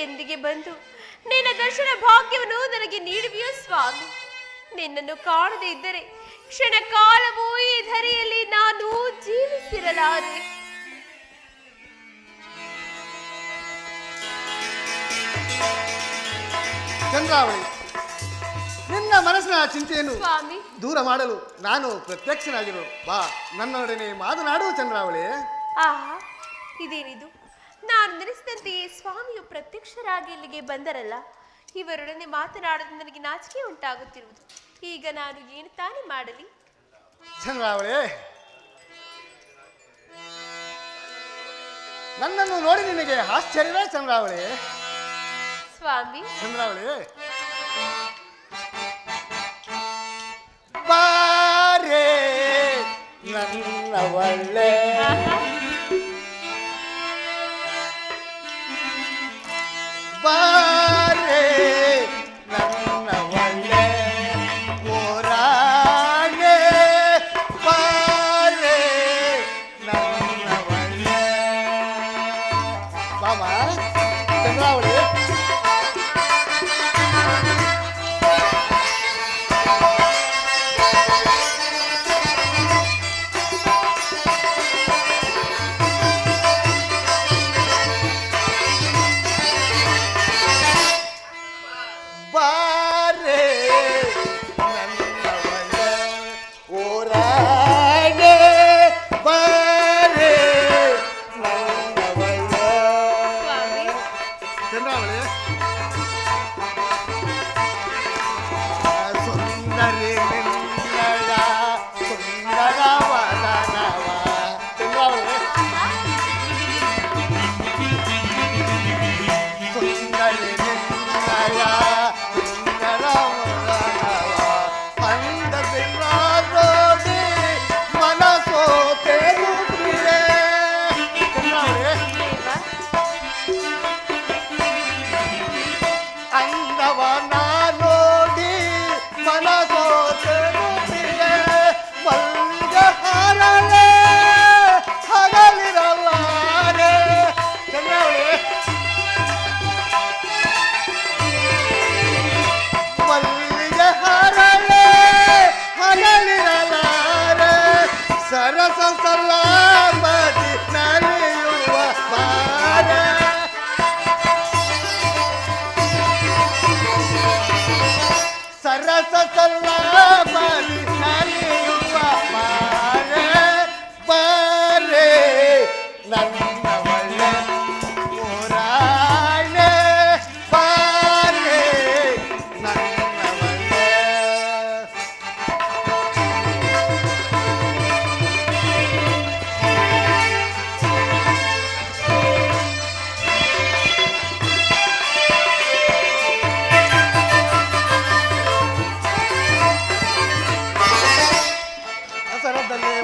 ಎಂದಿಗೆ ಬಂದು ನಿನ್ನ ದರ್ಶನ ಭಾಗ್ಯವನ್ನು ನನಗೆ ನೀಡುವಿಯೋ ಸ್ವಾಮಿ. ನಿನ್ನನ್ನು ಕಾಣದೇ ಇದ್ದರೆ ಕ್ಷಣ ಕಾಲವೂ ಈ ಧರೆಯಲ್ಲಿ ನಾನು ಜೀವಿಸಿರಲಾರೆ. ಚಂದ್ರಾವಳಿ, ನಿನ್ನ ಮನಸ್ಸಿನ ಚಿಂತೆಯನ್ನು ಸ್ವಾಮಿ ದೂರ ಮಾಡಲು ನಾನು ಪ್ರತ್ಯಕ್ಷನಾಗಿರು. ಬಾ, ನನ್ನೊಡನೆ ಮಾತನಾಡು ಚಂದ್ರಾವಳಿ. ಆಹಾ, ಇದೇನಿದು? ನಾನು ನೆನೆಸಿದಂತೆಯೇ ಸ್ವಾಮಿಯು ಪ್ರತ್ಯಕ್ಷರಾಗಿ ಇಲ್ಲಿಗೆ ಬಂದರಲ್ಲ. ಇವರೊಡನೆ ಮಾತನಾಡಲು ನನಗೆ ನಾಚಿಕೆ ಉಂಟಾಗುತ್ತಿರುವುದು. ಈಗ ನಾನು ಏನು ತಾನೇ ಮಾಡಲಿ? ಚಂದ್ರಾವಳಿ, ನನ್ನನ್ನು ನೋಡಿ ನಿನಗೆ ಆಶ್ಚರ್ಯವೇ ಚಂದ್ರಾವಳಿ? ಸ್ವಾಮಿ ಚಂದ್ರಾವಳಿ, ಬಾರೇ ನನ್ನ ಒಳ್ಳೆ ಬಾರೇ ನನ್ನ ಒಳ್ಳೆ ಓರಾಣೆ, ಬಾರೇ ನನ್ನ ಒಳ್ಳೆ ಬಾಮ ಚಂದ್ರಾವಳಿ.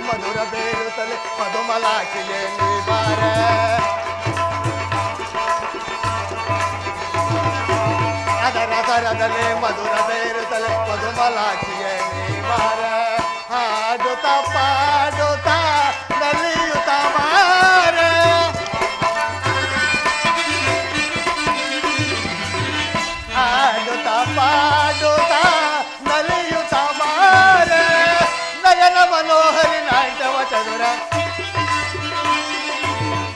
ಮಧುರ ಬೇರುತ್ತಲೆ ಮಧುಮಲಾಕ್ಷಿಗೆ ನೀ ಬಾರ, ಅದರ ಸರದಲ್ಲಿ ಮಧುರ ಬೇರುತ್ತಲೆ ಮಧುಮಲಾಕ್ಷಿಗೆ ನೀ ಬಾರ, ಹಾಡುತ್ತ ಪಾಡುತ್ತ ನಲಿಯುತ್ತ ಬಾರ, ಹಾಡುತ್ತ ಪಾಡುತ್ತ ನಲಿಯುತ್ತ ಬಾರ, ನಯನ ಮನೋಹರಿ ನಾಟ್ಯವ ಚದುರ,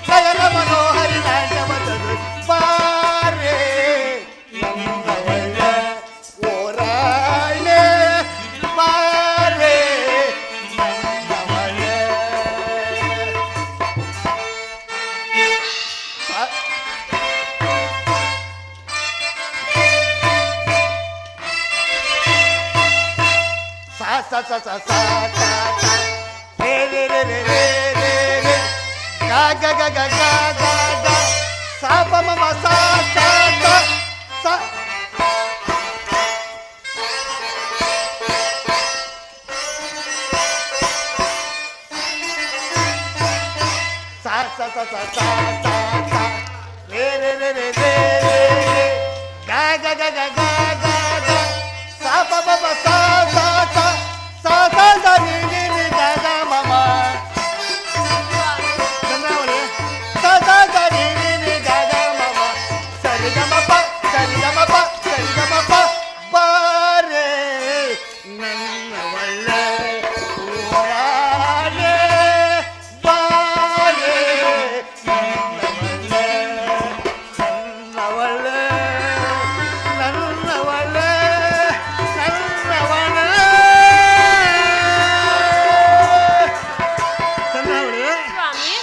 ನಯನ ಮನೋಹರಿ ನಾಟ್ಯವ ಚದುರ, ಬಾರೇ ನನ್ನ ಒಳ್ಳೆ ಓರಾಣೆ, ಬಾರೇ ನನ್ನ ಒಳ್ಳೆ. sa sa sa sa sa sa ಗ ಗ ಗ ಗ ಗ ಗ ಗ ಸ ಪ ಮ ಮ ಸ ಸ ಸ ಸ ಸ ಸ ಸ ಸ ಸ ಸ ರೇ ರೇ ರೇ ರೇ ರೇ ರೇ ಗ ಗ ಗ ಗ ಗ ಗ ಗ ಸ ಪ ಪ ಪ ಸ ಸ ಸ ಸ ಸ ಸ ನಿ ನಿ ನಿ ಗ ಗ ಮ ಮ ಚಂದ್ರಾವಳಿ ಸ ಸ ಸ ನಿ ನಿ ನಿ ಗ ಗ ಮ ಮ ಸರಿ ಗ ಮ ಪ ಸರಿ ಗ ಮ ಪ ಸರಿ ಗ ಮ ಪ ಬಾರೆ ನನ್ನ ಒಳ್ಳೆ ಊರಾಗೆ ಬಾರೆ ನನ್ನ ಒಳ್ಳೆ ನನ್ನ ಒಳ್ಳೆ ನನ್ನ ಒಳ್ಳೆ ಚಂದ್ರಾವಳಿ ಸ್ವಾಮಿ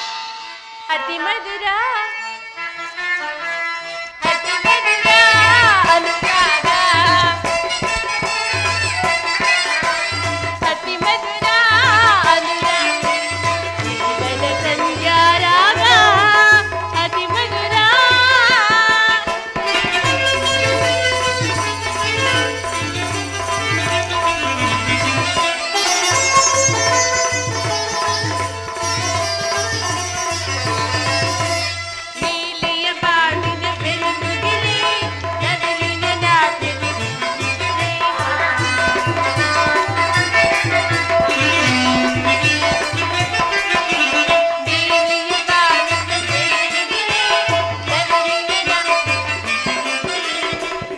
ಅತಿ ಮಧುರ ಅತಿ ಮಧುರ ಅನುರಾಗ ಅತಿ ಮಧುರ ಅನುರಾಗ ಜೀವನ ಸಂಧ್ಯಾ ರಾಗ ಅತಿ ಮಧುರ ನೀಲಿಯ ಬಾಳಿನ ಬೆಳಗುಗಿರಿ ನವಿಲಿನ ನಾಟ್ಯದಿ ನೀಲಿಯ ಬಾಳಿನ ಬೆಳಗುಗಿರಿ ನವಿಲಿನ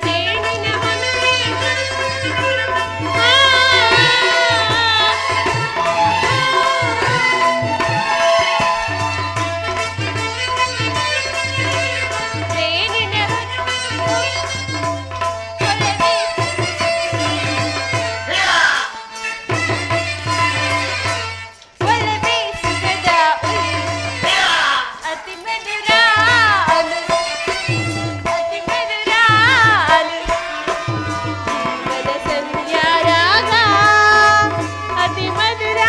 ಜೇನಿನ ಹೊನಲೆ ಜೇನಿನ ಒಲವೇ ಸುಖದ ಅತಿ ಮಧುರ ಅನು ಅತಿ ಮಧುರ ಅನು ಜೀವನ ಸಂಧ್ಯಾ ರಾಗ ಅತಿ ಮಧುರ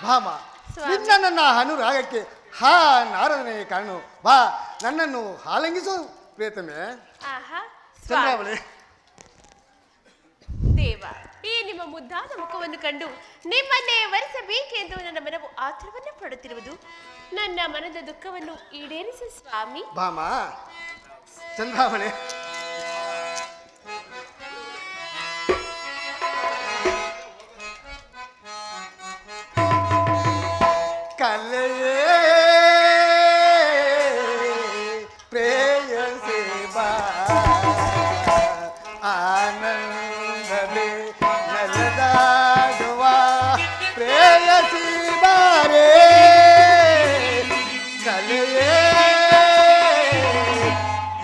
ಭಾಮ ಸ್ವಾಮಿ. ನಿನ್ನ ನನ್ನ ಅನುರಾಗಕ್ಕೆ ಹಾ ನಾರದನೇ ಕಾರಣ ಬಾ ನನ್ನನ್ನು ಹಾಲಂಗಿಸು ಪ್ರಿಯತಮೆ ಆಹಾ ಸ್ವಾಮಿ ಚಂದ್ರಾವಳಿ ದೇವ ಈ ನಿಮ್ಮ ಮುದ್ದಾದ ಮುಖವನ್ನು ಕಂಡು ನಿಮ್ಮನ್ನೇ ವರಿಸಬೇಕೆಂದು ನನ್ನ ಮನವು ಆತುರವನ್ನು ಪಡುತ್ತಿರುವುದು ನನ್ನ ಮನದ ದುಃಖವನ್ನು ಈಡೇರಿಸು ಸ್ವಾಮಿ ಭಾಮ ಚಂದ್ರಾವಳಿ ಕಲೆಯೇ ಪ್ರೇಯಸಿ ಬಾ ಆನಂದವೇ ನಲದಾಡುವ ಪ್ರೇಯಸಿ ಬಾರೇ ಕಲೆಯೇ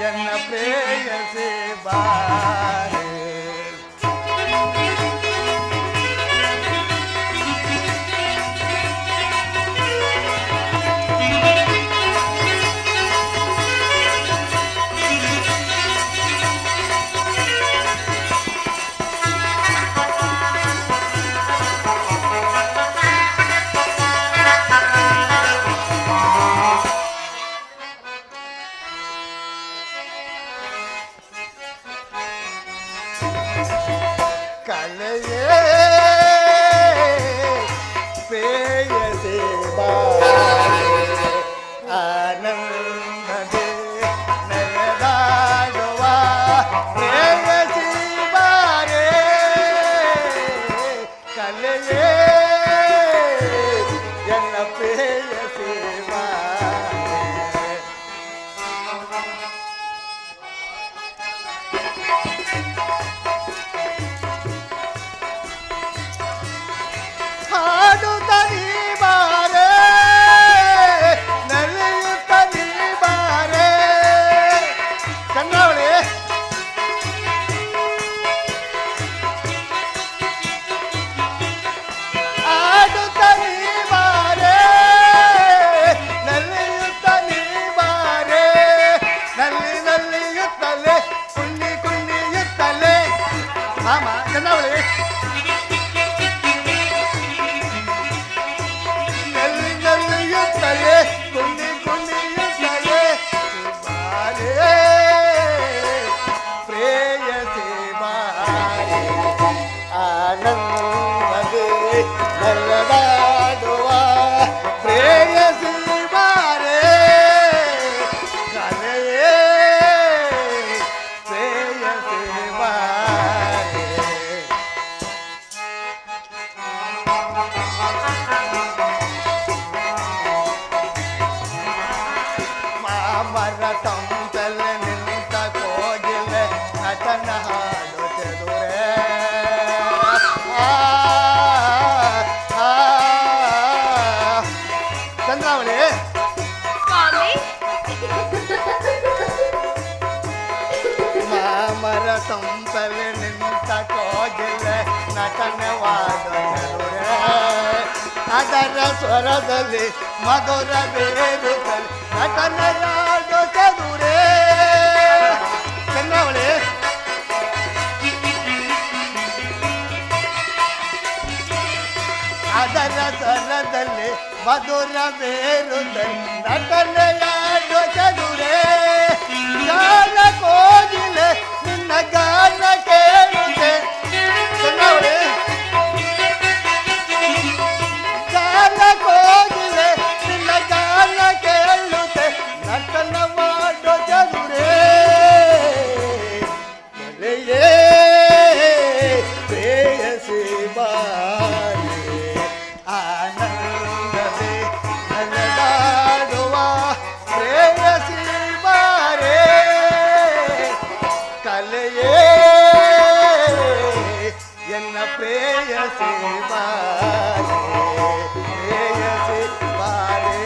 ಎನ್ನ ಪ್ರೇಯಸಿ ಬಾರೇ ಕಲೆಯೇ ಪ್ರೇಯಸಿ ಬಾರೇ ಆನಂದವೇ ನಯದಾಡುವ ಪ್ರೇಯಸಿ ಬಾರೇ ಕಲೆಯೇ ಎನ್ನ ಪ್ರೇಯಸಿ ಬಾರೇ ಹಾಡುತ್ತ ನೀ ಬಾರೆ ನಲಿಯುತ್ತ ನೀ ಬಾರೆ ಚಂದ್ರಾವಳಿ ಹಾಡುತ್ತ ನೀ ಬಾರೆ ನಲಿಯುತ್ತ ನೀ ಬಾರೆ ನಲ್ಲಿ ನಲಿಯುತ್ತಲೇ ಕುಣ್ಣಿ ಕುಣ್ಣಿಯುತ್ತಲೇ ಮಾಮ ಚಂದ್ರಾವಳಿ ನಟನವಾದ ಚದುರೆ ಅದರ ಸ್ವರದಲ್ಲಿ ಮಧುರ ಬೇರುತ್ತಲೆ ನಟನವಾದ ಚದುರೆ ಚಂದ್ರಾವಳಿ ಅದರ ಸ್ವರದಲ್ಲಿ ಮಧುರ ಬೇರುತ್ತಲೆ ನಟನೆಯಾದ ಚದುರೆ ಗಾನ ಕೋಗಿಲೆ ನಿನ್ನ ಗಾನ ಕೇಳುತ್ತೆ ಚಂದ್ರಾವಳಿ ಗಾನ ಕೋಗಿಲೆ ನಿನ್ನ ಗಾನ ಕೇಳುತ್ತೆ ನಟನ ಮಾಡೋ ಚದುರೆ ಎಲೆಯೇ ಪ್ರೇಯಸಿ ಬಾರಿ ಆನಂದದೆ ನಡೆದಾಡುವ ಪ್ರೇಯಸಿ ಬಾರೆ ಕಲೆಯೇ ಎನ್ನ ಪ್ರೇಯಸಿ ಬಾರೆ ಪ್ರೇಯಸಿ ಬಾರೆ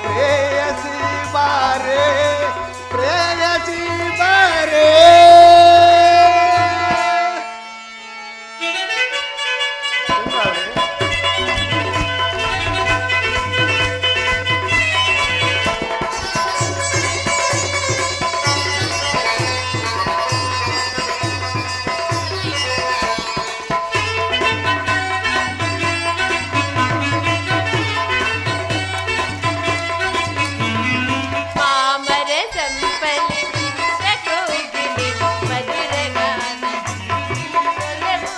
ಪ್ರೇಯಸಿ ಬಾರೆ ಪ್ರೇಯಸಿ ಬಾರೆ ಮಾಮರ ಸಂಪಲಿ ಮಿತ್ರ ಕೋಗಿಲೆ ಮಧುರ ಗಾನ ಸೊಲಭು.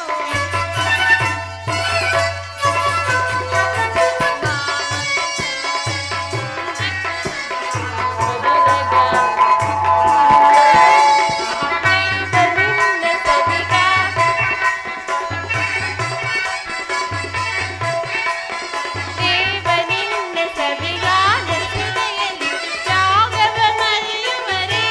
ಮಧುರ ಗಾನ ದೇವನಿನ್ನ ಸವಿಗಾನ ದೇವನಿನ್ನ ಸವಿಗಾನ ಸುಧೆಯಲ್ಲಿ ರಾಗವ ಮರೆಯುವರೆ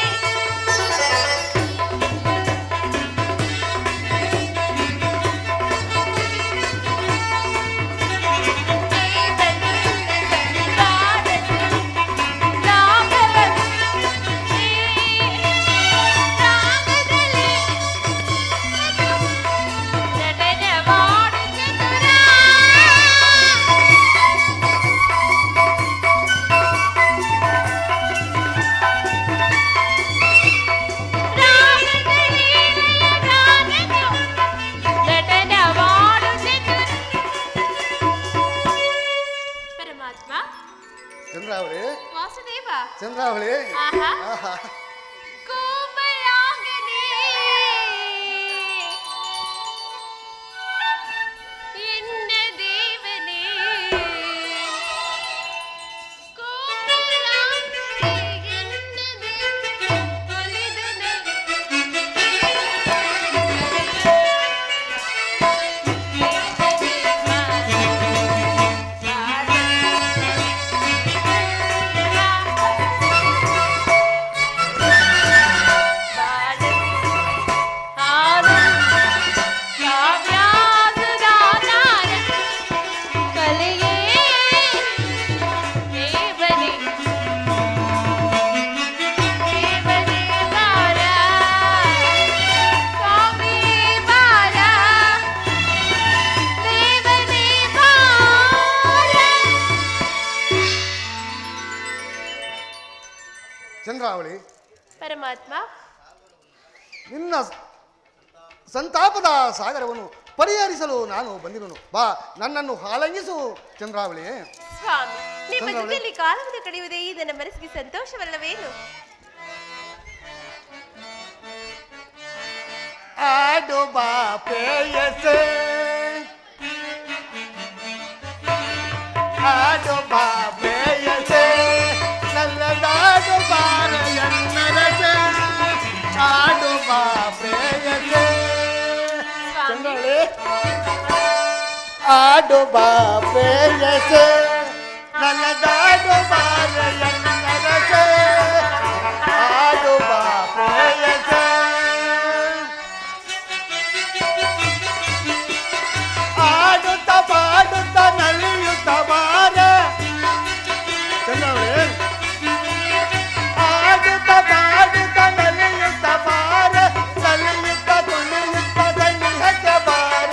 ಪರಮಾತ್ಮ ಚಂದ್ರಾವಳಿ ವಾಸುದೇವ ಚಂದ್ರಾವಳಿ ಆಹಾ ಆಹಾ ಕೋಮಲಾಂಗನೇ ಎನ್ನ ದೇವನೇ ಕೋಮಲಾಂಗನೇ ಎನ್ನ ದೇವನೇ ಒಲಿದನೆ ಚಂದ್ರಾವಳಿ ಪರಮಾತ್ಮ ನಿನ್ನ ಸಂತಾಪದ ಸಾಗರವನ್ನು ಪರಿಹರಿಸಲು ನಾನು ಬಂದಿರುವನು ಬಾ ನನ್ನನ್ನು ಹಾಲಂಗಿಸು ಚಂದ್ರಾವಳಿ ಸ್ವಾಮಿ ನಿಮ್ಮ ಚಂದ್ರಾವಳಿ. ಜೊತೆಯಲ್ಲಿ ಕಾಲವನ್ನು ಕಳೆಯುವುದೇ ನನ್ನ ಮನಸ್ಸಿಗೆ ಸಂತೋಷವಲ್ಲವೇನು? ಆಡು ಬಾ ಪ್ರೇಯಸೆ ಆಡು ಬಾ ಪ್ರೇಯಸೆ ನಲ್ಲದಾಡು ಬಾರ ಎನ್ನರಸೆ ಆಡು ಬಾ ಪ್ರೇಯಸೆ ಚಂದ್ರಾವಳಿ ಆಡು ಬಾ ಪ್ರೇಯಸೆ ನಲ್ಲದಾಡು ಬಾರ ಎನ್ನರಸೆ ಆಡು ಬಾ ಪ್ರೇಯಸೆ ಆಡುತ್ತ ಪಾಡುತ್ತ ನಲಿಯುತ್ತ ಬಾರ ಚಂದ್ರಾವಳಿ ಆಡುತ್ತ ಪಾಡುತ್ತ ನಲಿಯುತ್ತ ಬಾರ ನಲಿಯುತ್ತ ಕುಣಿಯುತ್ತ ಸನ್ನಿಹಕ್ಕೆ ಬಾರ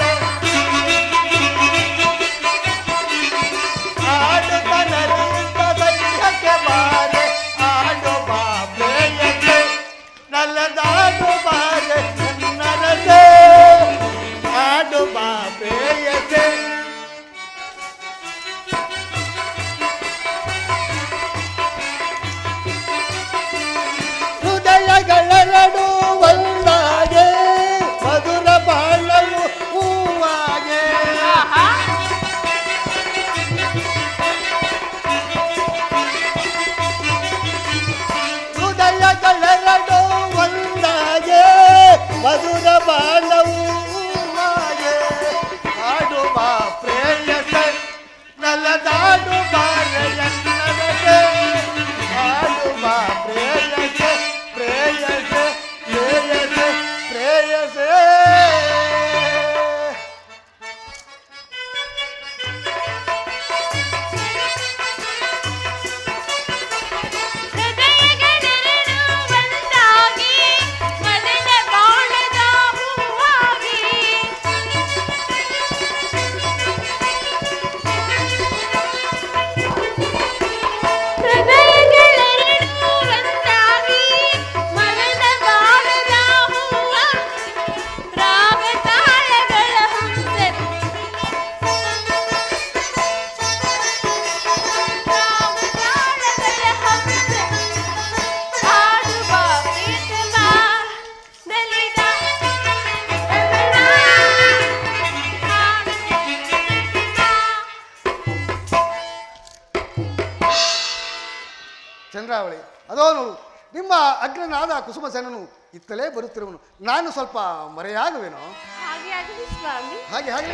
ಚಂದ್ರಾವಳಿ, ಅದೋ ನೋಡು, ನಿಮ್ಮ ಅಗ್ರನಾದ ಕುಸುಮಸೇನನು ಇತ್ತಲೇ ಬರುತ್ತಿರುವನು. ನಾನು ಸ್ವಲ್ಪ ಮರೆಯಾಗುವೆನೋ? ಹಾಗೆ ಆಗಲಿ ಸ್ವಾಮಿ. ಹಾಗೆ ಹಾಗೆ.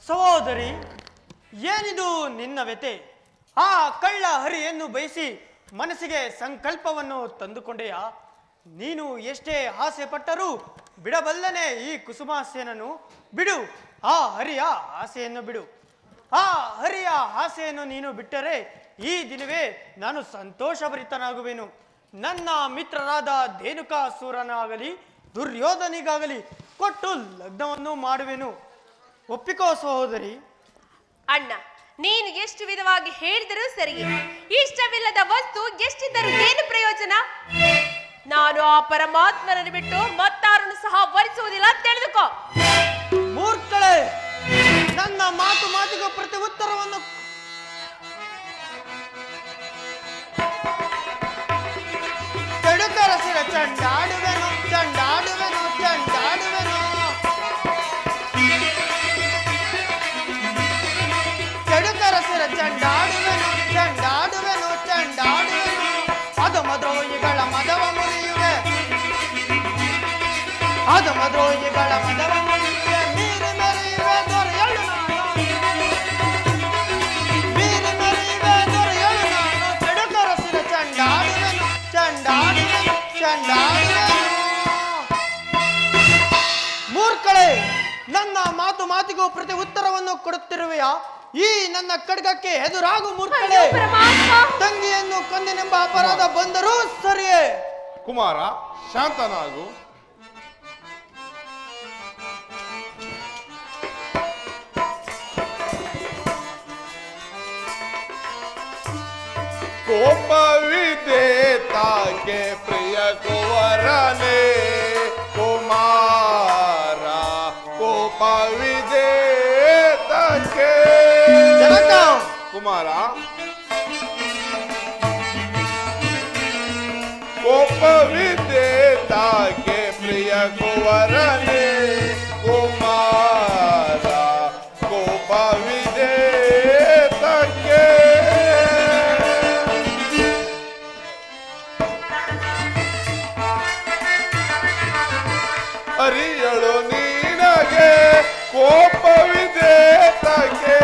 ಸಹೋದರಿ, ಏನಿದು ನಿನ್ನ ವ್ಯತೆ? ಆ ಕಳ್ಳ ಹರಿಯನ್ನು ಬಯಸಿ ಮನಸ್ಸಿಗೆ ಸಂಕಲ್ಪವನ್ನು ತಂದುಕೊಂಡೆಯಾ? ನೀನು ಎಷ್ಟೇ ಆಸೆ ಪಟ್ಟರೂ ಬಿಡಬಲ್ಲನೆ ಈ ಕುಸುಮಾಸೇನನು? ಬಿಡು, ಆ ಹರಿಯ ಆಸೆಯನ್ನು ಬಿಡು. ಆ ಹರಿಯ ಆಸೆಯನ್ನು ನೀನು ಬಿಟ್ಟರೆ ಈ ದಿನವೇ ನಾನು ಸಂತೋಷಭರಿತನಾಗುವೆನು. ನನ್ನ ಮಿತ್ರರಾದ ಧೇನುಕಾಸುರನಾಗಲಿ ದುರ್ಯೋಧನಿಗಾಗಲಿ ಕೊಟ್ಟು ಲಗ್ನವನ್ನು ಮಾಡುವೆನು. ಒಪ್ಪಿಕೋ ಸಹೋದರಿ. ಅಣ್ಣ, ನೀನು ಎಷ್ಟು ವಿಧವಾಗಿ ಹೇಳಿದರೂ ಸರಿಯೇ. ಇಷ್ಟವಿಲ್ಲದ ವಸ್ತು ಎಷ್ಟಿದ್ದರೂ ಏನು ಪ್ರಯೋಜನ? ನಾನು ಆ ಪರಮಾತ್ಮನನ್ನು ಬಿಟ್ಟು ಮತ್ತಾರನ್ನು ಸಹ ವರಿಸುವುದಿಲ್ಲ, ತಿಳಿದುಕೋ. ಮೂರ್ಖಳೆ, ನನ್ನ ಮಾತಿಗೂ ಪ್ರತಿ ಉತ್ತರವನ್ನು ಕೆಡುಕರಸಿರ ಚಂಡಾಡುವೆನು ಚಂಡಾಡುವೆನು ಚಂಡಾಡುವೆನು. ಕೆಡುಕರಸಿರ ಚಂಡಾಡುವೆನು ಚಂಡಾಡುವೆನು ಚಂಡಾಡುವೆನು. ಅಧಮದ್ರೋಹಿಗಳ ಮದವ ಮುರಿಯುವೆ, ಅಧಮದ್ರೋಹಿಗಳ ಮದವ ಮುರಿಯುವೆ. ಮೀರಿ ಮೆರೆಯುವೆ ದೊರೆಯಳು ನಾನು, ಮೀರಿ ಮೆರೆಯುವೆ ದೊರೆಯಳು ನಾನು. ಕೆಡುಕರಸಿರ ಚಂಡಾಡುವೆನು ಚಂಡಾಡುವೆನು ಚಂಡಾಡುವೆನು. ಮೂರ್ಖಳೆ, ನನ್ನ ಮಾತಿಗೂ ಪ್ರತಿ ಉತ್ತರವನ್ನು ಕೊಡುತ್ತಿರುವೆಯಾ? ಈ ನನ್ನ ಖಡ್ಗಕ್ಕೆ ಎದುರಾಗು ಮೂರ್ಖಳೆ. ತಂಗಿಯನ್ನು ಕೊಂದೆನೆಂಬ ಅಪರಾಧ ಬಂದರೂ ಸರಿಯೇ. ಕುಮಾರ, ಶಾಂತನಾಗು. ಕೋಪವಿದೆ ತಾಕೆ ಪ್ರಿಯ ಕುವರನೇ ಕುಮಾರ, ಕೋಪವಿದೆ ತಾಕೆ. ಕುಮಾರ, ಕೋಪವಿದೆ ತಾಕೆ ಪ್ರಿಯ ಕುವರನೇ ಕುಮಾರ, ಕೋಪವಿದೆ ತಾಕೆ. ಅರಿಯಳು ನಿನಗೆ ಕೋಪವಿದೆ ತಾಕೆ.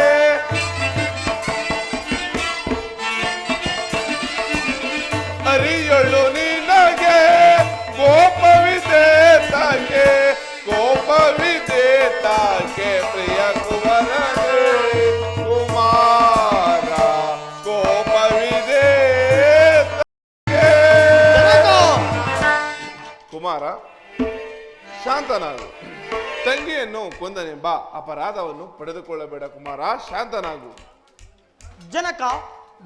ಅರಿಯಳು ನಿನಗೆ ಕೋಪವಿದೆ ತಾಕೆ, ಕೋಪವಿದೆ ತಾಕೆ ಪ್ರಿಯ ಕುವರನೇ ಕುಮಾರ, ಕೋಪವಿದೆ ತಾಕೆ. ಕುಮಾರ, ಶಾಂತನಾಗು. ತಂಗಿಯನ್ನು ಕೊಂದನೆಂಬ ಅಪರಾಧವನ್ನು ಪಡೆದುಕೊಳ್ಳಬೇಡ ಕುಮಾರ, ಶಾಂತನಾಗು. ಜನಕ,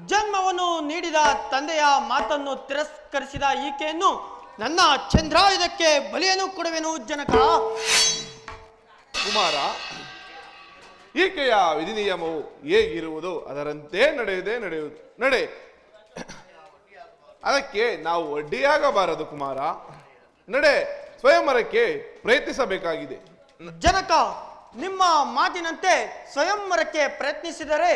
ಜನ್ಮವನ್ನು ನೀಡಿದ ತಂದೆಯ ಮಾತನ್ನು ತಿರಸ್ಕರಿಸಿದ ಈಕೆಯನ್ನು ನನ್ನ ಚಂದ್ರಾಯುಧಕ್ಕೆ ಬಲಿಯನ್ನು ಕೊಡುವೆನು ಜನಕ. ಕುಮಾರ, ಈಕೆಯ ವಿಧಿ ನಿಯಮವು ಹೇಗಿರುವುದು ಅದರಂತೆ ನಡೆಯುವುದು. ನಡೆ, ಅದಕ್ಕೆ ನಾವು ಅಡ್ಡಿಯಾಗಬಾರದು ಕುಮಾರ. ನಡೆ, ಸ್ವಯಂವರಕ್ಕೆ ಪ್ರಯತ್ನಿಸಬೇಕಾಗಿದೆ. ಜನಕ, ನಿಮ್ಮ ಮಾತಿನಂತೆ ಸ್ವಯಂವರಕ್ಕೆ ಪ್ರಯತ್ನಿಸಿದರೆ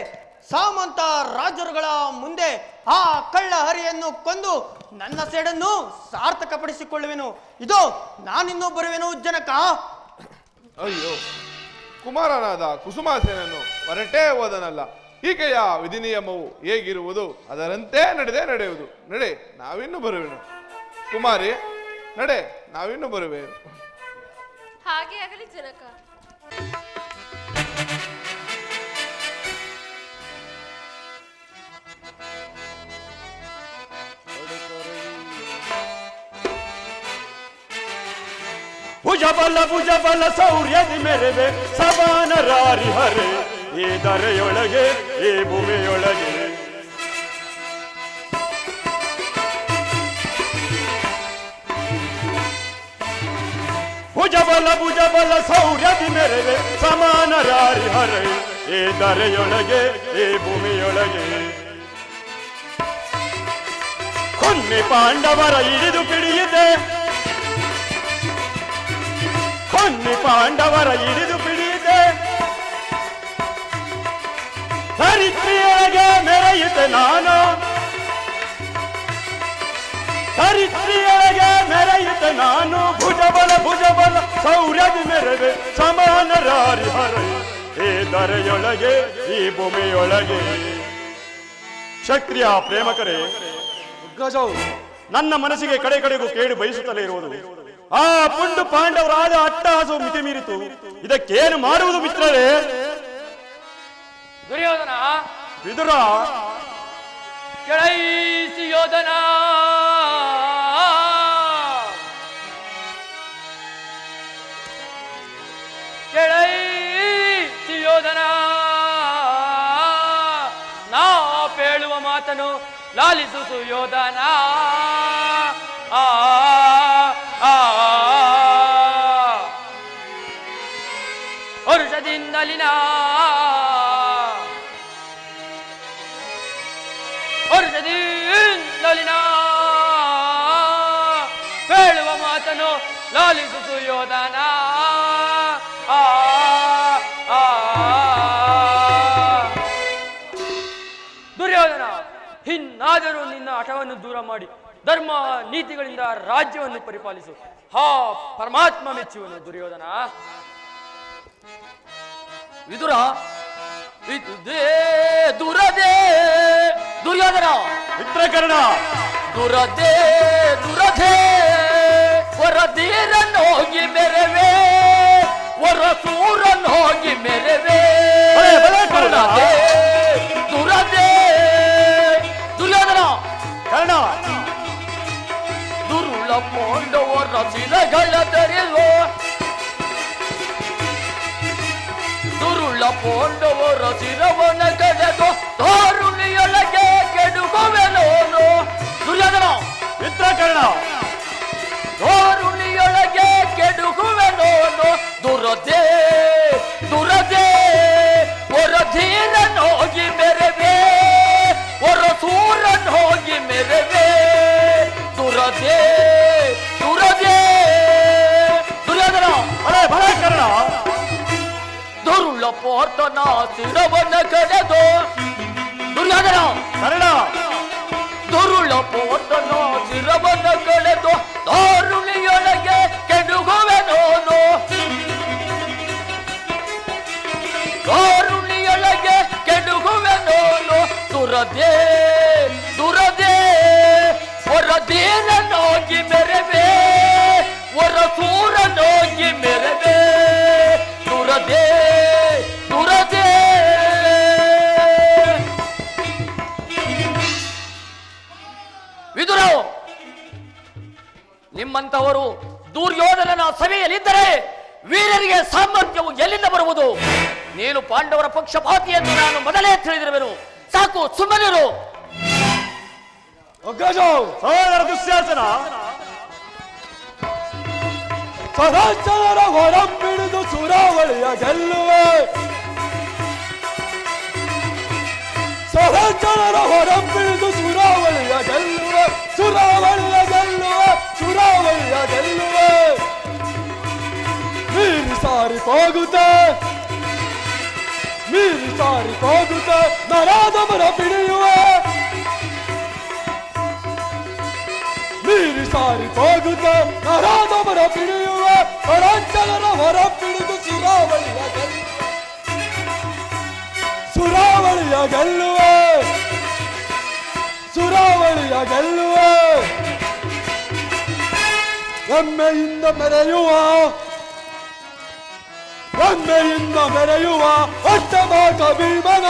ಸಾಮಂತ ರಾಜರುಗಳ ಮುಂದೆ ಆ ಕಳ್ಳ ಹರಿಯನ್ನು ಕೊಂದು ನನ್ನ ಸೇಡನ್ನು ಸಾರ್ಥಕಪಡಿಸಿಕೊಳ್ಳುವೆನು. ಇದು ನಾನಿನ್ನೂ ಬರುವೆನು ಜನಕ. ಅಯ್ಯೋ, ಕುಮಾರನಾದ ಕುಸುಮಾಸೇನನು ಹೊರಟೇ ಹೋದನಲ್ಲ. ಈಕೆಯ ವಿಧಿ ನಿಯಮವು ಹೇಗಿರುವುದು ಅದರಂತೆ ನಡೆಯುವುದು. ನಡೆ, ನಾವಿನ್ನು ಬರುವೆನು. ಕುಮಾರಿ, ನಡೆ, ನಾವಿನ್ನು ಬರುವೆನು. ಹಾಗೆ ಆಗಲಿ ಜನಕ. ಭುಜಬಲ ಸೌರ್ಯದಿ ಮೆರೆವೆ ಸವಾನರಾರಿ ಹರೆ, ಈ ಧರೆಯೊಳಗೆ ಈ ಭೂಮಿಯೊಳಗೆ. ಭುಜಬಲ ಸೌರ್ಯದಿ ಮೆರೆವೆ ಸಮಾನರಾರಿ ಹರೆ, ಈ ಧರೆಯೊಳಗೆ ಈ ಭೂಮಿಯೊಳಗೆ. ಕೊನ್ನಿ ಪಾಂಡವರ ಹಿಡಿದು ಪಿಡಿಯಿದೆ, ಮುನ್ನಿ ಪಾಂಡವರ ಹಿಡಿದು ಬಿಡಿದೆ ಧರಿತ್ರಿಯೊಳಗೆ ಮೆರೆಯುತ್ತೆ ನಾನು ಧರಿತ್ರಿಯೊಳಗೆ ಮೆರೆಯುತ್ತೆ ನಾನು ಭುಜಬಲ ಶೌರ್ಯದಿ ಮೆರೆವೆ ಸಮಾನರಾರಿ ಹರೈ ಈ ಧರೆಯೊಳಗೆ ಈ ಭೂಮಿಯೊಳಗೆ. ಕ್ಷತ್ರಿಯ ಪ್ರೇಮಕರೇ, ನನ್ನ ಮನಸ್ಸಿಗೆ ಕಡೆ ಕಡೆಗೂ ಕೇಡು ಬಯಸುತ್ತಲೇ ಇರುವುದು. ಆ ಪುಂಡು ಪಾಂಡವರಾದ ಅಟ್ಟಹಾಸವು ಮಿತಿ ಮೀರಿತು. ಇದಕ್ಕೇನು ಮಾಡುವುದು ಮಿತ್ರರೇ? ದುರ್ಯೋಧನ ವಿದುರ ಕೆಳೈಸಿ ಯೋಧನ ಕೆಳೈಸಿ ಯೋಧನ ನಾ ಪೇಳುವ ಮಾತನು ಲಾಲಿಸು ಸುಯೋಧನ. ಆ ಹರುಷದಿಂದಲಿನ ಹೇಳುವ ಮಾತನು ಲಾಲಿಸು ಸುಯೋಧನ. ದುರ್ಯೋಧನ, ಇನ್ನಾದರೂ ನಿನ್ನ ಹಠವನ್ನು ದೂರ ಮಾಡಿ ಧರ್ಮ ನೀತಿಗಳಿಂದ ರಾಜ್ಯವನ್ನು ಪರಿಪಾಲಿಸು. ಹಾ ಪರಮಾತ್ಮ ಮೆಚ್ಚುವನು ದುರ್ಯೋಧನ. ವಿದುರ ದುರದೇ ದುರ್ಯೋಧನ ಮಿತ್ರಕರ್ಣ ದುರದೇ ವರದೀರನ್ನೋಗಿ ಮೆರವೆ ವರಸೂರನ್ನೋಗಿ ಮೆರವೆ ದುರದೇ ದುರ್ಯೋಧನ ಕರ್ಣ ದುರುಳ ಪಾಂಡವರ ಶಿರಗಳ ತರೆಯುವ ದುರುಳ ಪಾಂಡವರ ಶಿರವನ ಕಡೆದು ದಾರುಣಿಯೊಳಗೆ ಕೆಡುಗುವೆನೋನು. ದುರ್ಯೋಧನ ಮಿತ್ರಕರ್ಣ ದಾರುಣಿಯೊಳಗೆ ಕೆಡುಗುವೆನೋನು. ದುರದೇ ಹೊರಧೀರನೋಗಿ ಮೆರವೆ ಹೊರಸೂರನೋಗಿ ಮೆರವೆ ದುರದೇ ದುರ್ಯೋಧನ ಕರ್ಣ ದುರುಳ ಪೋರ್ತನ ಶಿರವನ್ನ ಕಡೆದು ದುರ್ಯೋಧನ ಕರ್ಣ ದುರುಳ ಪೋರ್ತನ ಶಿರವನ್ನ ಕಡೆದು ದಾರುಣಿಯೊಳಗೆ ಕೆಡುಗುವೆನೋನು. ದಾರುಣಿಯೊಳಗೆ ಕೆಡುಗುವೆನೋನು. ದುರದೇ ಹೊರದೀರನೋಗಿ ಮೆರವೆ ಹೊರಸೂರನೋಗಿ ಮೆರವೆ ದುರದೇ ವಿದುರ, ನಿಮ್ಮಂತವರು ದುರ್ಯೋಧನನ ಸಭೆಯಲ್ಲಿದ್ದರೆ ವೀರರಿಗೆ ಸಾಮರ್ಥ್ಯವು ಎಲ್ಲಿಂದ ಬರುವುದು? ನೀನು ಪಾಂಡವರ ಪಕ್ಷಪಾತಿ ಎಂದು ನಾನು ಮೊದಲೇ ತಿಳಿದಿರುವೆನು. ಸಾಕು, ಸುಮ್ಮನಿರು. ಸಹೋದರ ದುಶ್ಯಾಸನ ಸದಾಚಾರ ಹೊರಬಿಡಿದು ಸುರಾವಳಿಯ ಗೆಲ್ಲುವೆ ಸದಾಚಾರ ಹೊರಬಿಡಿದು ಸುರಾವಳಿಯ ಗೆಲ್ಲುವೆ ಸುರಾವಳಿಯ ಗೆಲ್ಲುವೆ ಮೀರಿ ಸಾರಿ ಹೋಗುತ್ತೆ ನರಾದಮರ ಬಿಡಿಯುವೆ ಮೀರಿ ಸಾರಿ ಹೋಗುತ್ತೆ ನರಾದಮರ ಬಿಡಿಯುವೆ ಪರಾಂಚಲರ ಹೊರ ಬಿಡಿದು ಸುರಾವಳಿಯ ಗೆಲ್ಲುವೆ ಎಮ್ಮೆಯಿಂದ ಮೆರೆಯುವ ಅಷ್ಟಮಾಕ ಭೀಮನ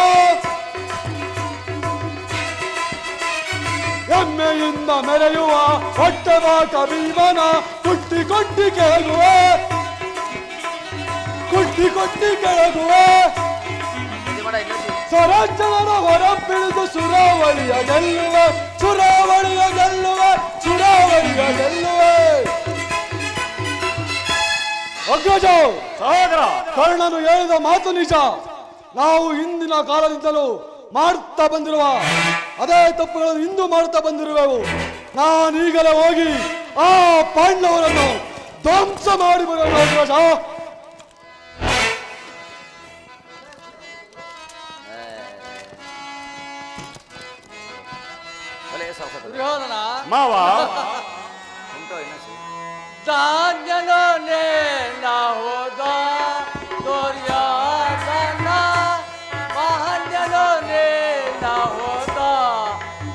ಎಮ್ಮೆಯಿಂದ ಮೆರೆಯುವ ಅಷ್ಟಮಾಕ ಭೀಮನ ಕುಟ್ಟಿ ಕೆಳಗುವೆ ಸ್ವರಾಜ್ಯದ ಹೊರ ಬಿಡಿದು ಸುರಾವಳಿಯ ಗೆಲ್ಲುವೆ ಅಗ್ರಜ ಸಹೋದರ ಕರ್ಣನು ಹೇಳಿದ ಮಾತು ನಿಜ. ನಾವು ಹಿಂದಿನ ಕಾಲದಿಂದಲೂ ಮಾಡ್ತಾ ಬಂದಿರುವ ಅದೇ ತಪ್ಪುಗಳನ್ನು ಇಂದು ಮಾಡ್ತಾ ಬಂದಿರುವೆವು. ನಾನೀಗಲೇ ಹೋಗಿ ಆ ಪಾಂಡವರನ್ನು ಧ್ವಂಸ ಮಾಡಿ ಬರೋಣ ರಾಜ. ದುರ್ಯೋಧನ ಮಾವ ಧಾನ್ಯನೇ ಹೋದ ದುರ್ಯೋಧನ ಮಾನ್ಯನೇ ಹೋದ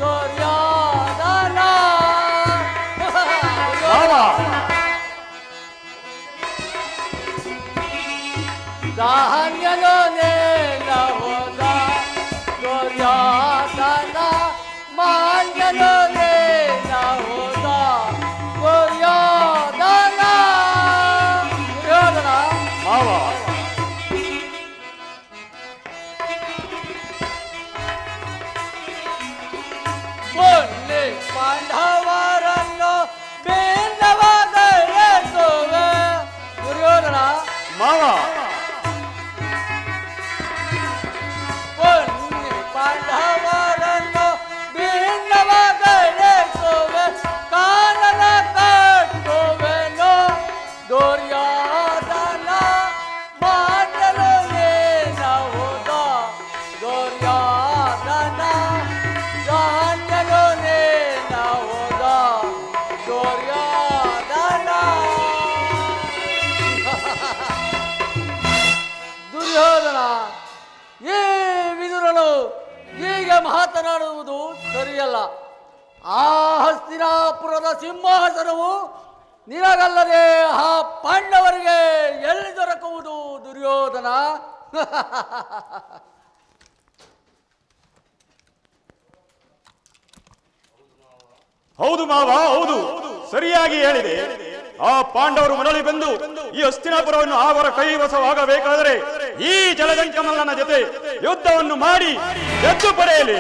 ದುರ್ಯೋಧನ. ಮಾವ ಧಾನ್ಯನೇ ಹೋದ ದುರ್ಯೋಧನ ಮಾನ್ಯನೇ ಹೋದ ದುರ್ಯೋಧನ. ದುರ್ಯೋಧನ ಮಾವ ಮೊನ್ನೆ ಪಾಂಡವರನ್ನು ಭಿನ್ನವಾಗಲೇಸುವೆ. ದುರ್ಯೋಧನ ಮಾವ ಮೊನ್ನೆ ಪಾಂಡವರನ್ನು ಭಿನ್ನವಾಗಲೇಸುವೆ. ಕಾನನ ಕಟ್ಟುವೆನು ದುರ್ಯೋಧನ ಮಾಡಲು ನೇನಹುದ ದುರ್ಯೋಧನ ಧಾನ್ಯಲು ನೇನಹುದ ದುರ್ಯೋಧನ. ದುರ್ಯೋಧನ ಈ ವಿದುರನು ಹೀಗೆ ಮಾತನಾಡುವುದು ಸರಿಯಲ್ಲ. ಆ ಹಸ್ತಿನಾಪುರದ ಸಿಂಹಾಸನವು ನಿನಗಲ್ಲದೆ ಆ ಪಾಂಡವರಿಗೆ ಎಲ್ಲಿ ದೊರಕುವುದು ದುರ್ಯೋಧನ? ಹೌದು ಮಾವ ಹೌದು, ಸರಿಯಾಗಿ ಹೇಳಿದೆ. ಆ ಪಾಂಡವರು ಮರಳಿ ಬಂದು ಈ ಹಸ್ತಿನಾಪುರವನ್ನು ಅವರ ಕೈವಶವಾಗಬೇಕಾದರೆ ಈ ಜಲಜಂಕಮಲ್ಲನ ಜೊತೆ ಯುದ್ಧವನ್ನು ಮಾಡಿ ಗೆದ್ದು ಪಡೆಯಲಿ.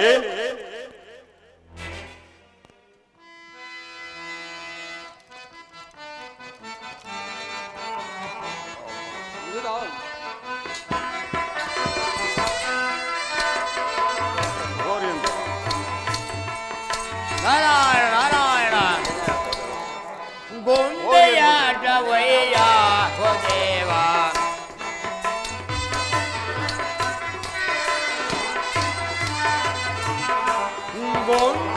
ನಾರಾಯಣ ನಾರಾಯಣ ಗೊಂಬೆಯಾಟವಯ್ಯ ಹೋ ದೇವ.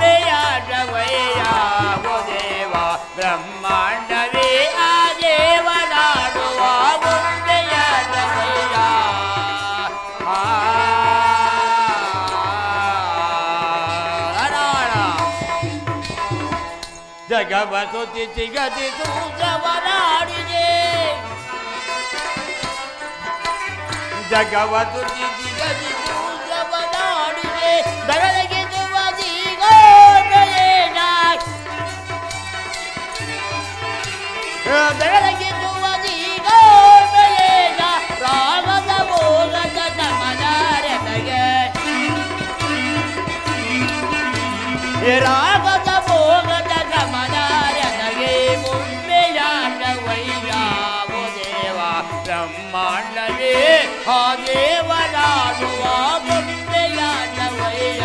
ಗೊಂಬೆಯಾಟವಯ್ಯ ಹೋ ದೇವ. ಬ್ರಹ್ಮಾಂಡವೇ ಆ ದೇವನಾಡುವ ಗೊಂಬೆಯಾಟವಯ್ಯ. ಜಗವತು ತಿಗತಿ ತೂಜವನಾಡಿದೆ. ಜಗವತು ತಿಗತಿ ತೂಜವನಾಡಿದೆ. ದಗದಗೆ ದುವದಿಗೋಡೇನ ದಗದಗೆ ದುವದಿಗೋಡೇನ ರಾಮದ ಮೂಲದ ಸಮನಾರನಗೆ ರಾಗದ ಭೋಗದ ಗಮನಾರನಗೆ ಮುಂಬೆಯಾಟವಯ್ಯ ಹೋ ದೇವ. ಬ್ರಹ್ಮಾಂಡವೇ ಆ ದೇವನಾಡುವ ಮುಂಬೆಯಾಟವಯ್ಯ.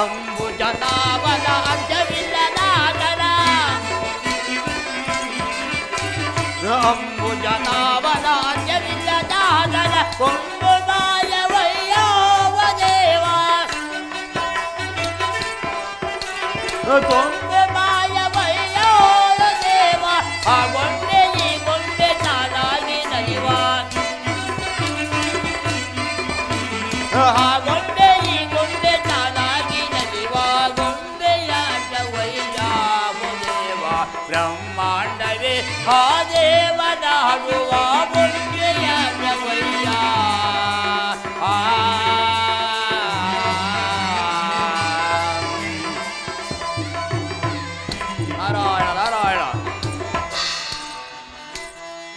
ಅಂಬುಜನಾವನ ಅಂಜವಿಲ್ಲನಾದನ ಅಂಬುಜನಾವನ ಅಂಜವಿಲ್ಲನಾದನ ಕೊಂಬು ಮಾಯವಯ್ಯ ಹೋ ದೇವ. ಕೊಂಬು ಮಾಯವಯ್ಯ ಹೋ ದೇವ. ಆ ಗೊಂಡೆ ಈ ಗೊಂಡೆ ತಾನಾಗಿ ನಲಿವ. ಆ ಗೊಂಡೆ ಈ ಗೊಂಡೆ ತಾನಾಗಿ ನಲಿವ. ಗೊಂಬೆಯಾಟವಯ್ಯ ಹೋ ದೇವ. ಬ್ರಹ್ಮಾಂಡವೇ ಆ ದೇವನಾಡುವ ಗೊಂಬೆಯಾಟವಯ್ಯ. ನಾರಾಯಣ ನಾರಾಯಣ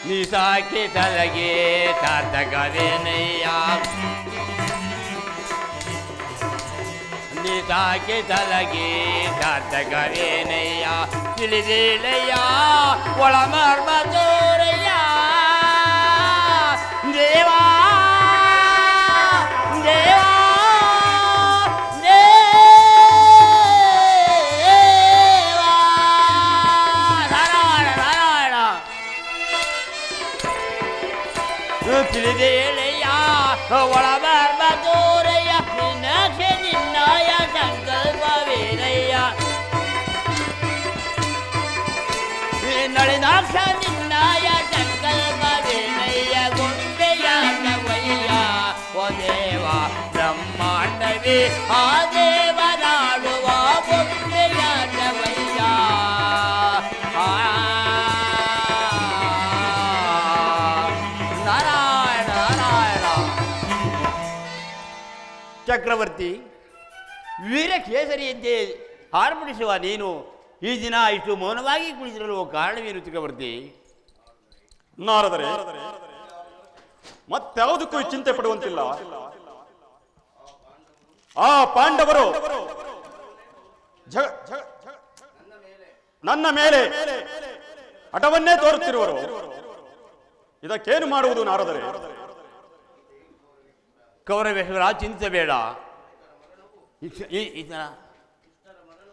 ನಿಸಾಕಿ ತಲಗೆ ತಾತಗವೇನಯ್ಯ. ನಿಸಾಕಿ ತಲಗೆ ತಾತಗವೇನಯ್ಯ. ತಿಳಿದಿಳಯ್ಯ ಒಳಮರ್ಮ ತೋರಯ್ಯ ದೇವಾ. ತಿಳಿದೇಳೆಯ ಒಳಬರ್ಬ ದೂರಯ್ಯ ನಿನ್ನಕ್ಷೆ ನಿನ್ನಾಯ ಸಂಕಲ್ಪವೇನಯ್ಯ ನಡೆದಾಕ್ಷ ನಿನ್ನಾಯ ಸಂಕಲ್ಪವೇನಯ್ಯ ಗೊಂಬೆಯಾಟವಯ್ಯ ಓ ದೇವ ಬ್ರಹ್ಮಾಂಡವೇ ಆ ದೇವರಾಡುವ ಗೊಂಬೆಯಾಟವಯ್ಯ ನಾರಾಯಣ ನಾರಾಯಣ. ಚಕ್ರವರ್ತಿ, ವೀರಕೇಸರಿಯಂತೆ ಹಾರ್ಮಡಿಸುವ ನೀನು ಈ ದಿನ ಇಷ್ಟು ಮೌನವಾಗಿ ಕುಳಿತಿರಲು ಕಾರಣವೇನು ಚಕ್ರವರ್ತಿ? ನಾರದರೆ ಮತ್ಯಾವುದಕ್ಕೂ ಚಿಂತೆ ಪಡುವಂತಿಲ್ಲ. ಆ ಪಾಂಡವರು ನನ್ನ ಮೇಲೆ ಹಠವನ್ನೇ ತೋರುತ್ತಿರುವರು. ಇದಕ್ಕೇನು ಮಾಡುವುದು ನಾರದರೆ? ಕೌರವೇಶ್ವರ, ಚಿಂತಿಸಬೇಡ.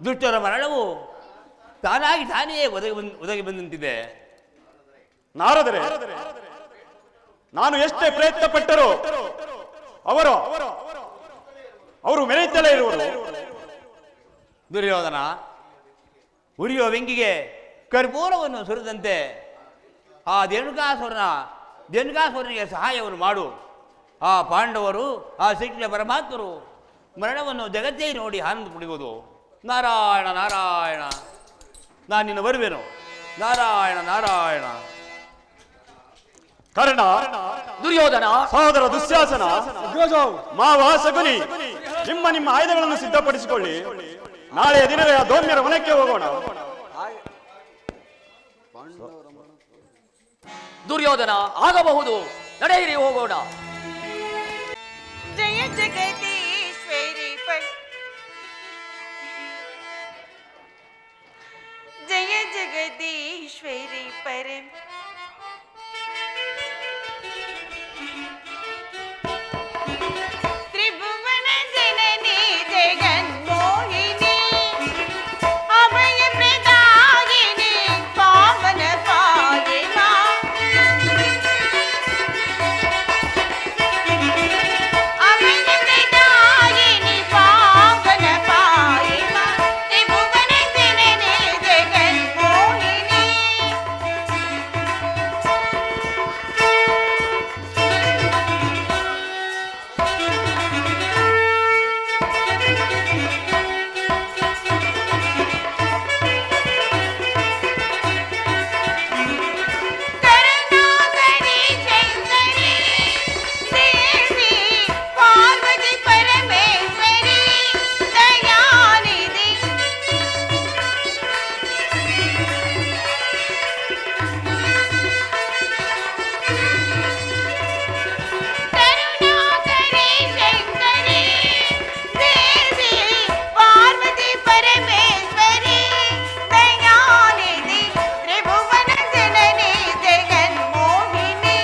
ದುಷ್ಟರ ಮರಣವು ತಾನಾಗಿ ತಾನೇ ಒದಗಿ ಬಂದಂತಿದೆ. ನಾರದರೆ, ನಾನು ಎಷ್ಟೇ ಪ್ರಯತ್ನ ಪಟ್ಟರೂ ಅವರು ಮೆರೆಯುತ್ತಲೇ ಇರುವರು. ದುರ್ಯೋಧನ, ಉರಿಯುವ ಬೆಂಕಿಗೆ ಕರ್ಪೂರವನ್ನು ಸುರಿದಂತೆ ಆ ಧೇನುಕಾಸುರನಿಗೆ ಸಹಾಯವನ್ನು ಮಾಡು. ಆ ಪಾಂಡವರು, ಆ ಶ್ರೀಕೃಷ್ಣ ಪರಮಾತ್ಮರು ಮರಣವನ್ನು ಜಗತ್ತೇ ನೋಡಿ ಆನಂದ ಪಡೆಯುವುದು. ನಾರಾಯಣ ನಾರಾಯಣ, ನಾನು ನಿನ್ನ ಬರುವೆನು. ನಾರಾಯಣ ನಾರಾಯಣ. ಕರ್ಣ, ದುರ್ಯೋಧನ, ಸಹೋದರ ದುಶ್ಯಾಸನ, ಅಗ್ರಜ, ಮಾವ ಶಕುನಿ, ನಿಮ್ಮ ಆಯುಧಗಳನ್ನು ಸಿದ್ಧಪಡಿಸಿಕೊಳ್ಳಿ. ನಾಳೆಯ ದಿನವೇ ಆ ದೌಮ್ಯರ ವನಕ್ಕೆ ಹೋಗೋಣ. ದುರ್ಯೋಧನ, ಆಗಬಹುದು. ನಡೆಯಿರಿ, ಹೋಗೋಣ. ಜಯ ಜಗದೀಶ್ವರಿ ಜಯ ಜಗದೀಶ್ವರಿ ಪರಂ ತ್ರಿಭುವನ ಜನನಿ ಜಗನ್ಮೋಹಿನಿ ಅಭಯ ಪ್ರದಾಯಿನಿ ಪಾವನ ಪಾಯಿಮಾ ಅಭಯ ಪ್ರದಾಯಿನಿ ಪಾವನ ಪಾಯಿಮಾ ತ್ರಿಭುವನ ಜನನಿ ಜಗನ್ಮೋಹಿನಿ. ಕರುಣಾಕರಿ ಶಂಕರಿ ದೇವಿ ಪಾರ್ವತಿ ಪರಮೇಶ್ವರಿ ದಯಾನಿಧಿ ಕರುಣಾಕರಿ ಶಂಕರಿ ದೇವಿ ಪಾರ್ವತಿ ಪರಮೇಶ್ವರಿ ದಯಾನಿಧಿ ತ್ರಿಭುವನ ಜನನಿ ಜಗನ್ಮೋಹಿನಿ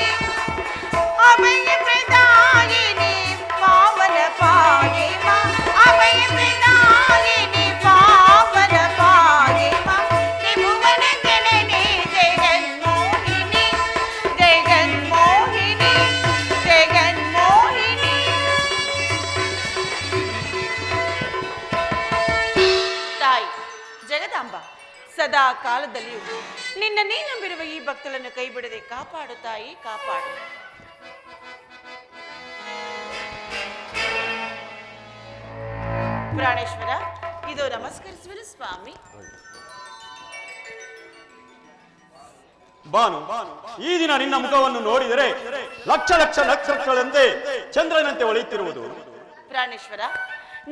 ಅಭಯ ಪ್ರದಾಯಿನಿ ಪಾವನ ಪಾಯಿಮಾ ಅಭಯ ಪ್ರದಾಯಿನಿ ಪಾವನ ಪಾಯಿಮಾ ತ್ರಿಭುವನ ಜನನಿ ಜಗನ್ಮೋಹಿನಿ ಜಗನ್ಮೋಹಿನಿ ಜಗನ್ಮೋಹಿನಿ. ತಾಯಿ ಜಗದಾಂಬ, ಸದಾ ಕಾಲದಲ್ಲಿಯೂ ನಿನ್ನನ್ನೇ ನಂಬಿರುವ ಈ ಭಕ್ತರನ್ನು ಕೈ ಬಿಡದೆ ಕಾಪಾಡು ತಾಯಿ, ಕಾಪಾಡು. ಪ್ರಾಣೇಶ್ವರ, ಇದು ನಮಸ್ಕರಿಸುವರು ಸ್ವಾಮಿ. ಬಾನು, ಈ ದಿನ ನಿನ್ನ ಮುಖವನ್ನು ನೋಡಿದರೆ ಲಕ್ಷ ಲಕ್ಷ ನಕ್ಷತ್ರಗಳಂತೆ ಚಂದ್ರನಂತೆ ಹೊಳೆಯುತ್ತಿರುವುದು. ಪ್ರಾಣೇಶ್ವರ,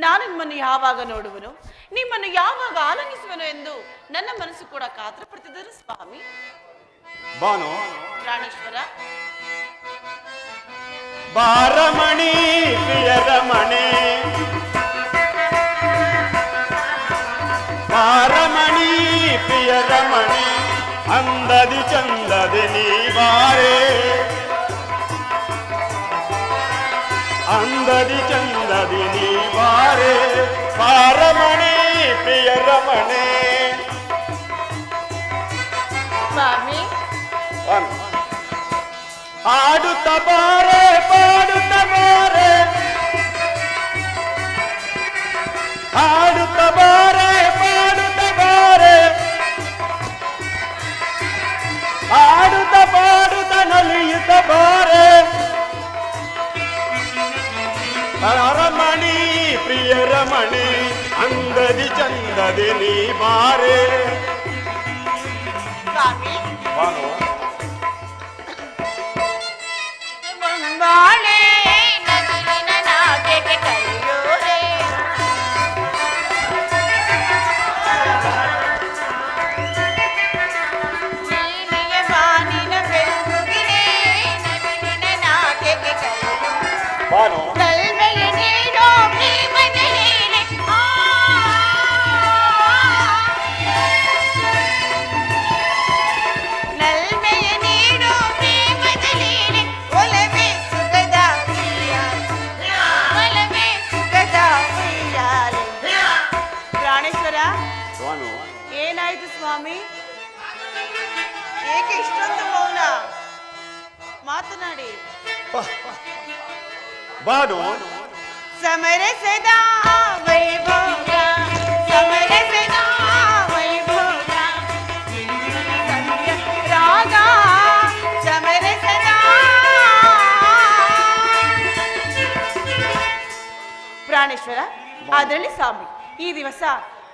ನಾನು ನಿಮ್ಮನ್ನು ಯಾವಾಗ ನೋಡುವನು, ನಿಮ್ಮನ್ನು ಯಾವಾಗ ಆಲಂಗಿಸುವನು ಎಂದು ನನ್ನ ಮನಸ್ಸು ಕೂಡ ಕಾತರ ಪಡ್ತಿದ್ದರು ಸ್ವಾಮಿ. ಬಾನು, ಪ್ರಾಣೇಶ್ವರ, ಬಾರಮಣಿ ಪ್ರಿಯರಮಣಿ, ಬಾರಮಣಿ ಪ್ರಿಯರಮಣಿ, ಅಂದದಿ ಚಂದದಿ ನೀ ಬಾರೆ, ಅಂದದಿ ಚಂದದಿ ನೀ ಬಾರೆ, ಬಾರಮಣಿ ಪ್ರಿಯರಮಣಿ. ಸ್ವಾಮಿ, ಆಡುತ್ತ ಬಾರೆ ಪಾಡುತ್ತ ಬಾರೆ, ಆಡುತ್ತ ಬಾರೆ ಪಾಡುತ್ತ ಬಾರೆ, ಆಡುತ್ತ ಪಾಡುತ್ತ ನಲಿಯುತ್ತ ಬಾರೆ, ರಮಣಿ ಪ್ರಿಯ ರಮಣಿ ಅಂಗದಿ ಚಂದದಿ ನೀ ಬಾರೆ. ಸ್ವಾಮಿ ಬಾನು ಬಂಗಾಳೆ ನಗುವಿನ ನಾಟ್ಯಕ್ಕೆ ಕರೆಯೋರೆ, ನೀಲಿಯ ಬಾನಿನ ಬೆಳಗುಗೆ ನಗುವಿನ ನಾಟ್ಯಕ್ಕೆ ಕರೆಯೋರೆ, ಬಾನು ಕಲ್ಮೆಯ ನೀಡೋ ಪ್ರೇಮದ ಲೀಲೆ, ನಲ್ಮೆಯ ನೀಡೋ ಪ್ರೇಮದ ಲೀಲೆ, ಒಲವೇ ಸುಖದ ಉಯ್ಯಾಲೆ, ಒಲವೇ ಸುಖದ ಉಯ್ಯಾಲೆ. ಪ್ರಾಣೇಶ್ವರ, ಬಾನು ಏನಾಯ್ತು ಸ್ವಾಮಿ? ಏಕೆ ಇಷ್ಟೊಂದು ಮೌನ? ಮಾತನಾಡಿ. ಬಾನು ಸಮರಸದ ವೈಭೋಗ, ಸಮರಸದ ವೈಭೋಗ, ಸಂಧ್ಯ ರಾಗ ಸಮರಸದ. ಪ್ರಾಣೇಶ್ವರ, ಅದರಲ್ಲಿ ಸ್ವಾಮಿ, ಈ ದಿವಸ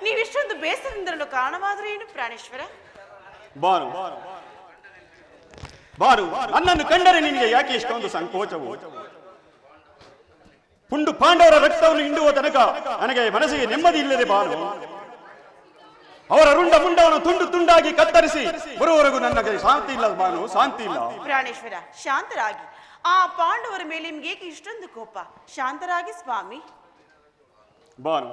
ನೀವಿಷ್ಟೊಂದು ಬೇಸರದಿಂದಲೂ ಕಾರಣವಾದ್ರೆ ಏನು ಪ್ರಾಣೇಶ್ವರ? ಬಾನು ಬಾನು ನನ್ನನ್ನು ಕಂಡರೆ ನಿನಗೆ ಯಾಕೆ ಇಷ್ಟೊಂದು ಸಂಕೋಚವು? ಪುಂಡು ಪಾಂಡವರ ರಕ್ತವನ್ನು ಹಿಂಡುವ ತನಕ ನನಗೆ ಮನಸ್ಸಿಗೆ ನೆಮ್ಮದಿ ಇಲ್ಲದೆ ಬಾನು. ಅವರ ರುಂಡ ಮುಂಡವನ್ನು ತುಂಡು ತುಂಡಾಗಿ ಕತ್ತರಿಸಿ ಬರುವವರೆಗೂ ನನಗೆ ಶಾಂತಿ ಇಲ್ಲ ಬಾನು, ಶಾಂತಿ ಇಲ್ಲ. ಪ್ರಾಣೇಶ್ವರ, ಶಾಂತರಾಗಿ. ಆ ಪಾಂಡವರ ಮೇಲೆ ನಿಮ್ಗೆ ಏಕೆ ಇಷ್ಟೊಂದು ಕೋಪ? ಶಾಂತರಾಗಿ ಸ್ವಾಮಿ. ಬಾನು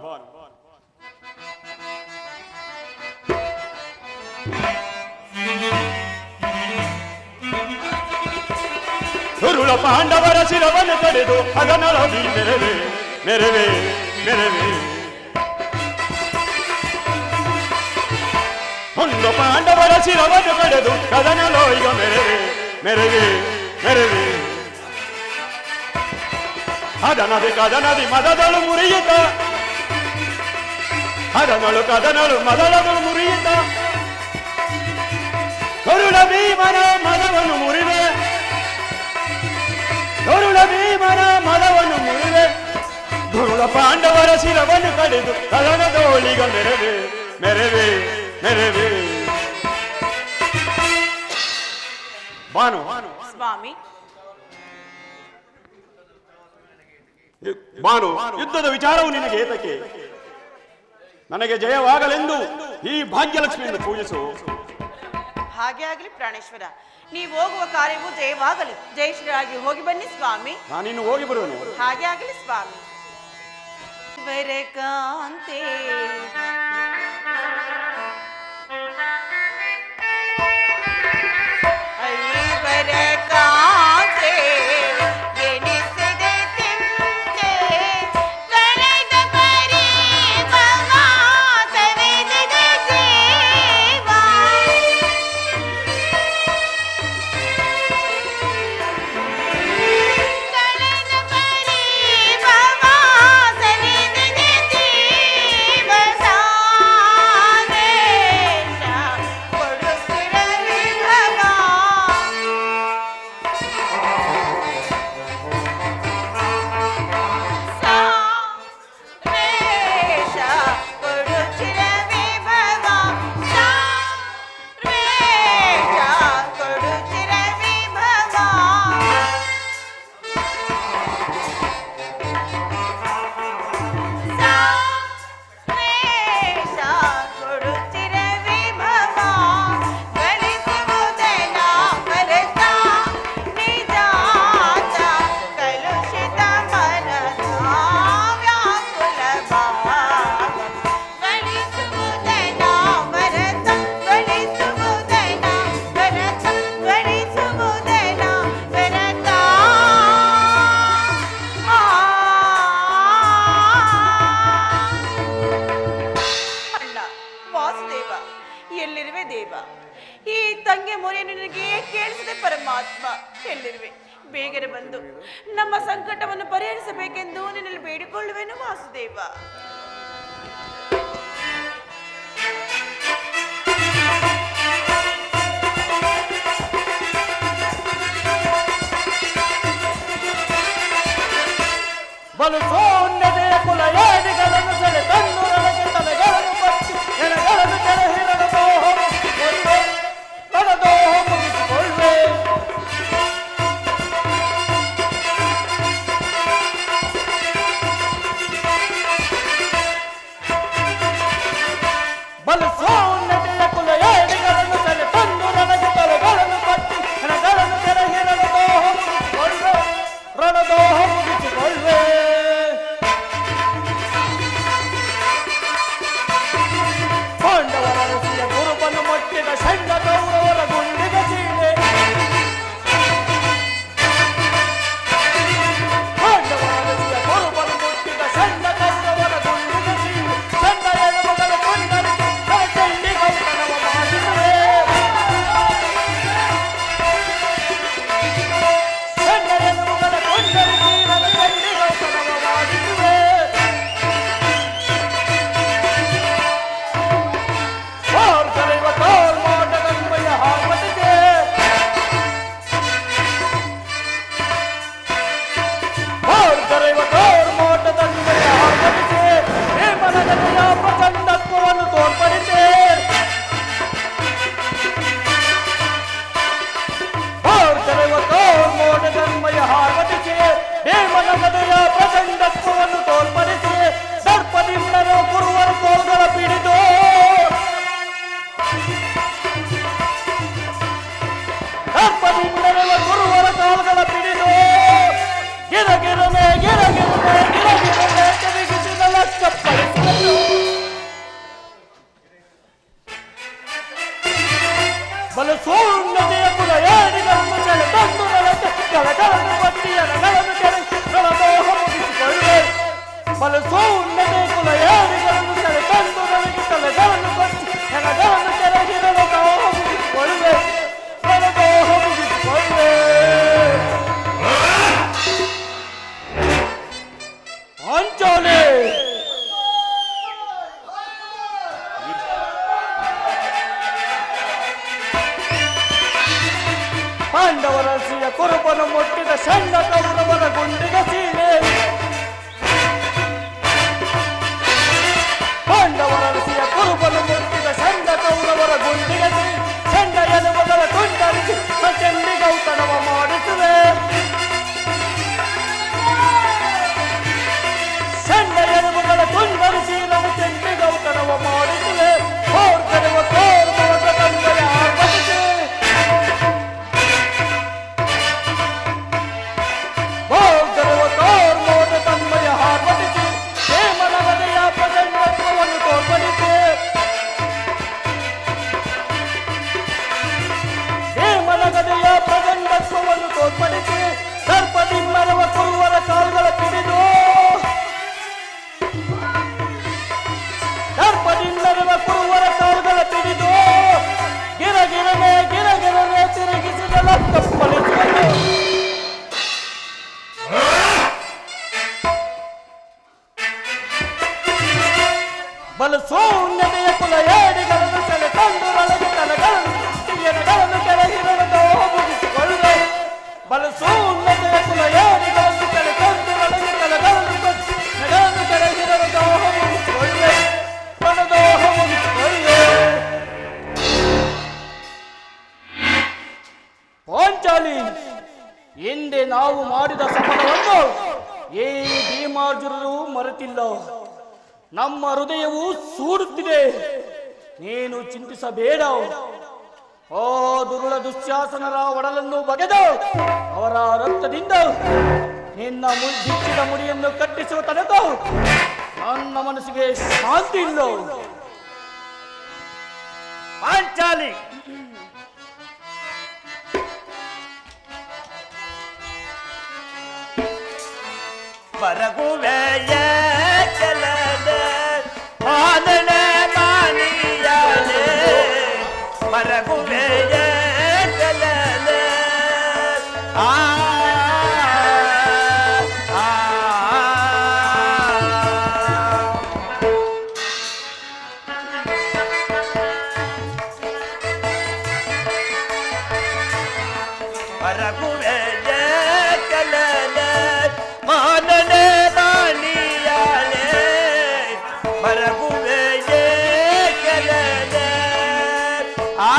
ದುರುಳ ಪಾಂಡವರ ಶಿರವನ್ನು ಕಡೆದು ಅದನೊಳಗಿ ಮೆರವೆ ಮೆರವೆ ಮೆರವೆ, ಒಂದು ಪಾಂಡವರ ಶಿರವನ್ನು ಕಡೆದು ಕದನಲೋಯ್ಗ ಮೆರವೆ ಮೆರವೆ ಮೆರವೆ, ಅದನದಿ ಕದನದಿ ಮದದಳು ಮುರಿಯುತ್ತ, ಅದನಳು ಕದನಳು ಮದಳಗಳು ಮುರಿಯುತ್ತ, ಕರುಳ ಭೀಮನ ಮದವನ್ನು ಮುರಿವೆ, ಕರುಳ ಭೀಮನ ಮದವನ್ನು ಮುರಿವೆ, ದುರುಳ ಪಾಂಡವರ ಶಿರವನ್ನು ಕಡೆದು ಕದನದೋಳಿಗ ಮೆರವೆ ಮೆರವೆ ಮೆರವೆ. ಬಾನು ಸ್ವಾಮಿ, ಬಾನು ಯುದ್ಧದ ವಿಚಾರವು ನಿನಗೆ ಏತಕ್ಕೆ? ನನಗೆ ಜಯವಾಗಲೆಂದು ಈ ಭಾಗ್ಯಲಕ್ಷ್ಮಿಯನ್ನು ಪೂಜಿಸು. ಹಾಗೆ ಆಗಲಿ ಪ್ರಾಣೇಶ್ವರ. ನೀವು ಹೋಗುವ ಕಾರ್ಯವು ಜಯವಾಗಲಿ. ಜಯಶ್ರೀಯಾಗಿ ಹೋಗಿ ಬನ್ನಿ ಸ್ವಾಮಿ. ನಾನಿನ್ನು ಹೋಗಿ ಬರುವೆನು. ಹಾಗೆ ಆಗಲಿ ಸ್ವಾಮಿ. ವರಕಾಂತೆ ವರಕಾಂತೆ ಎನಿಸದೆ ತಿಂತೆ ಕಳೆದ ಪರಿ ಭವಾ ಸವೆದದ ಜೀವ ಕಳೆದ ಪರಿ ಭವಾ ಸವೆದದ ಜೀವ ತಂಗಿ ಮೊರೆಯನ್ನು ನಿನಗೆ ಕೇಳಿಸದೆ ಪರಮಾತ್ಮ ಎಲ್ಲಿರುವೆ? ಬೇಗನೆ ಬಂದು ನಮ್ಮ ಸಂಕಟವನ್ನು ಪರಿಹರಿಸಬೇಕೆಂದು ನಿನ್ನಲ್ಲಿ ಬೇಡಿಕೊಳ್ಳುವೆನು ವಾಸುದೇವ. ಬಲು ಸೌಂದರ್ಯ ಕುಲ ಏಡಿಗಳನ್ನು ಸೆಳೆ ತಂದು ನನಗೆ ತಲೆಗಳನ್ನು ಬಚ್ಚಿ ಎಣಗಳನ್ನು ಕೆಳಹಿ ರಣದೋಹ ಮುಗಿಸಿಕೊಳ್ಳೆ. ಬಲು ಸೌಂದರ್ಯ ಕುಲ ಏಡಿಗಳನ್ನು ಸೆಳೆ ತಂದು ನನಗೆ ತಲೆಗಳನ್ನು ಬಚ್ಚಿ ಎಣಗಳನ್ನು ಕೆಳಹಿ ರಣದೋಹ ಮುಗಿಸಿಕೊಳ್ಳೆ. ಪಾಂಡವರ ಋಷಿಯ ಗುರುಪನ್ನು ಮುಟ್ಟಿದ ಷಂಡ ಕೌರವರ ಗುಂಡಿಗೆ ಸೀಳೆ. ಪಾಂಡವರ ಋಷಿಯ ಗುರುಪನ್ನು ಮುಟ್ಟಿದ ಷಂಡ ಕೌರವರ ಗುಂಡಿಗೆ ಸೀಳೆ. ಷಂಡ ಎನ್ನುವುದರ ಕೊಂಡರಿಸಿ ಚಂಡಿಗೌತನವ ಮಾಡಿಸುವೆ. ಷಂಡ ಎನ್ನುವುದರ ಕೊಂಡರಿಸಿ ಚಂಡಿಗೌತನವ ಮಾಡಿಸುವೆ. ಪ್ರಚಂಡತ್ವವನ್ನು ತೋರ್ಪಡಿಸಿ ಮೋಟದನ್ಮಯ ಹಾರ್ವತಿಸಿ ಹೇಮನ ಗದೆಯ ಪ್ರಚಂಡತ್ವವನ್ನು ತೋರ್ಪಡಿಸಿ ಸರ್ಪದಿಂದಲೂ ಗುರುವರ ಕೋಲ್ಗಳ ಪಿಡಿದು ಸರ್ಪದಿಂದಲೂ ಗುರುವರ ಕಾಲುಗಳ ಪಿಡಿದು ಗಿರಗಿರನೆ ಗಿರಗಿರನೆ ಗಿರಗಿರನೆ ತಿರುಗಿಸಿದ ಲಕ್ಷಪಡಿಸಿದನು. ಬಲು ಸೌಂದರ್ಯ ಕುಲ ಏಡಿಗಳನ್ನು ಸೆಳೆ ತಂದು ನನಗೆ ಕೆಳಗಳನ್ನು ಬಟ್ಟಿ ಎಣಗಳನ್ನು ಕೆಳಗೆ ರಣದೋಹ ಮುಗಿಸಿಕೊಳ್ಳೆ. ಬಲು ಸೌಂದರ್ಯ ಕುಲ ಏಡಿಗಳನ್ನು ಸೆಳೆ ತಂದು ನನಗೆ ಕೆಳಗಳನ್ನು ಬಟ್ಟಿ ಎಣಗಳನ್ನು ಕೆಳಗೆ ರಣದೋಹ ಮುಗಿಸಿಕೊಳ್ಳೆ. ರಣದೋಹ ಮುಗಿಸಿಕೊಳ್ಳೆ. ಪಾಂಚಾಲಿ ಪಾಂಡವರ ಋಷಿಯ ಕುರುಬನು ಮುಟ್ಟಿದ ಷಂಡ ಕೌರವರ ಗುಂಡಿಗೆ ಸೀಳೆ. ಪಾಂಡವರ ಋಷಿಯ ಕುರುಬನು ಮುಟ್ಟಿದ ಷಂಡ ಕೌರವರ ಗುಂಡಿಗೆ ಸೀಳೆ. ಷಂಡ ಎನ್ನುವುದರ ತುಂಡರಿಸಿ ಚಂಡಿಗೌತನವ ಮಾಡಿಸುವೆ. ಷಂಡ ಎನ್ನುವುದರ ತುಂಡರಿಸಿ ನನ್ನ ಚಂಡಿಗೌತನವ ಮಾಡಿಸುವೆ. ಕೋರ್ಕರುವ ಕೋರ್ಮೋಟ ತಂದೆಯ ಆರ್ಭಟಿಸಿ ಕೋರ್ಮೋಟ ತಂದೆಯ ಆರ್ಭಟಿಸಿ ಹೇಮನ ಗದೆಯ ಪ್ರಚಂಡತ್ವವನ್ನು ತೋರ್ಪಡಿಸಿ ಹೇಮನ ಗದೆಯ ಪ್ರಚಂಡತ್ವವನ್ನು ತೋರ್ಪಡಿಸಿ ಸರ್ಪದಿಂಬರವ ಕುರುವರ ಕಾಲುಗಳ ಪಿಡಿದು ಸರ್ಪದಿಂದರವ ಕುರುವರ ಕಾಲುಗಳ ಪಿಡಿದು ಗಿರಗಿರನೆ ಗಿರಗಿರನೆ ತಿರುಗಿಸಿದ ಲಕ್ಕಪ್ಪಳಿಸುವನು. ಬಲು ಸೌಂದರ್ಯ ಕುಲ ಏಡಿಗಳನ್ನು ಸೆಳೆ ತಂದು ನನಗೆ ತಲೆಗಳನ್ನು ಕೆಳಗೆ ರಣದೋಹ ಮುಗಿಸಿಕೊಳ್ಳೆ. ಬಲು ಸೌಂದರ್ಯ ಕುಲ ಏಡಿಗಳನ್ನು ಸೆಳೆ ತಂದು ನನಗೆ ತಲೆಗಳನ್ನು ಬಚ್ಚಿ ನೆಗಳನ್ನು ಕೆಳಗೆ ರಣದೋಹ ಮುಗಿಸಿಕೊಳ್ಳೆ. ರಣದೋಹ ಮುಗಿಸಿಕೊಳ್ಳೆ. ಪಾಂಚಾಲಿ ಹಿಂದೆ ನಾವು ಮಾಡಿದ ಸಫಲವನ್ನು ಈ ಭೀಮಾರ್ಜುನರು ಮರೆತಿಲ್ಲ. ನಮ್ಮ ಹೃದಯವು ಸೂಡುತ್ತಿದೆ. ನೀನು ಚಿಂತಿಸಬೇಡ. ಓ ದುರುಳ ದುಶ್ಯಾಸನರ ಒಡಲನ್ನು ಬಗೆದು ಅವರ ರಕ್ತದಿಂದ ನಿನ್ನ ಬಿಚ್ಚಿದ ಮುಡಿಯನ್ನು ಕಟ್ಟಿಸುವ ತನಕ ನನ್ನ ಮನಸ್ಸಿಗೆ ಶಾಂತಿ ಇಲ್ಲ. ಪಾಂಚಾಲಿ ಬರಗುವೆಯ ಚಲದ ಆದನ ಮಾನಿಯಾಲೆ ಬರಗುವೆಯ ಮರಗುವೆ ಕಲನ ಮಾನನೆ ಬಾಣಿಯಾಳೆ ಮರಗುವೆ ಕಲನ ಆ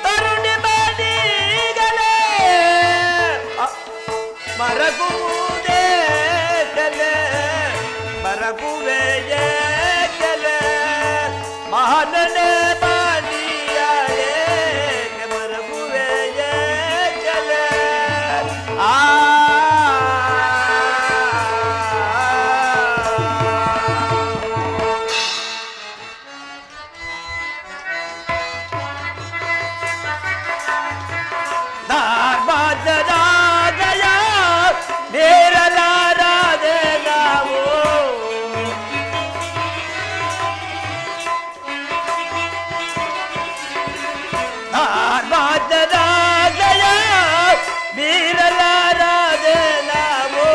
ತರುಣಿ ಬಾಡಿಗಳೇ ಮರಗುವುದೇ ಕಲೆ ಮರಗುವೆ ಕಲೆ ಮಹಾನನೆ ಬಾಣಿಯಾಳೆ ಮರಗುವೆ ಕಲೆ ಆ ಗಯ ನೇರಲಾರದೆ ನಾವು ಗಯ ಬೀರಲಾರದೆ ನಾವು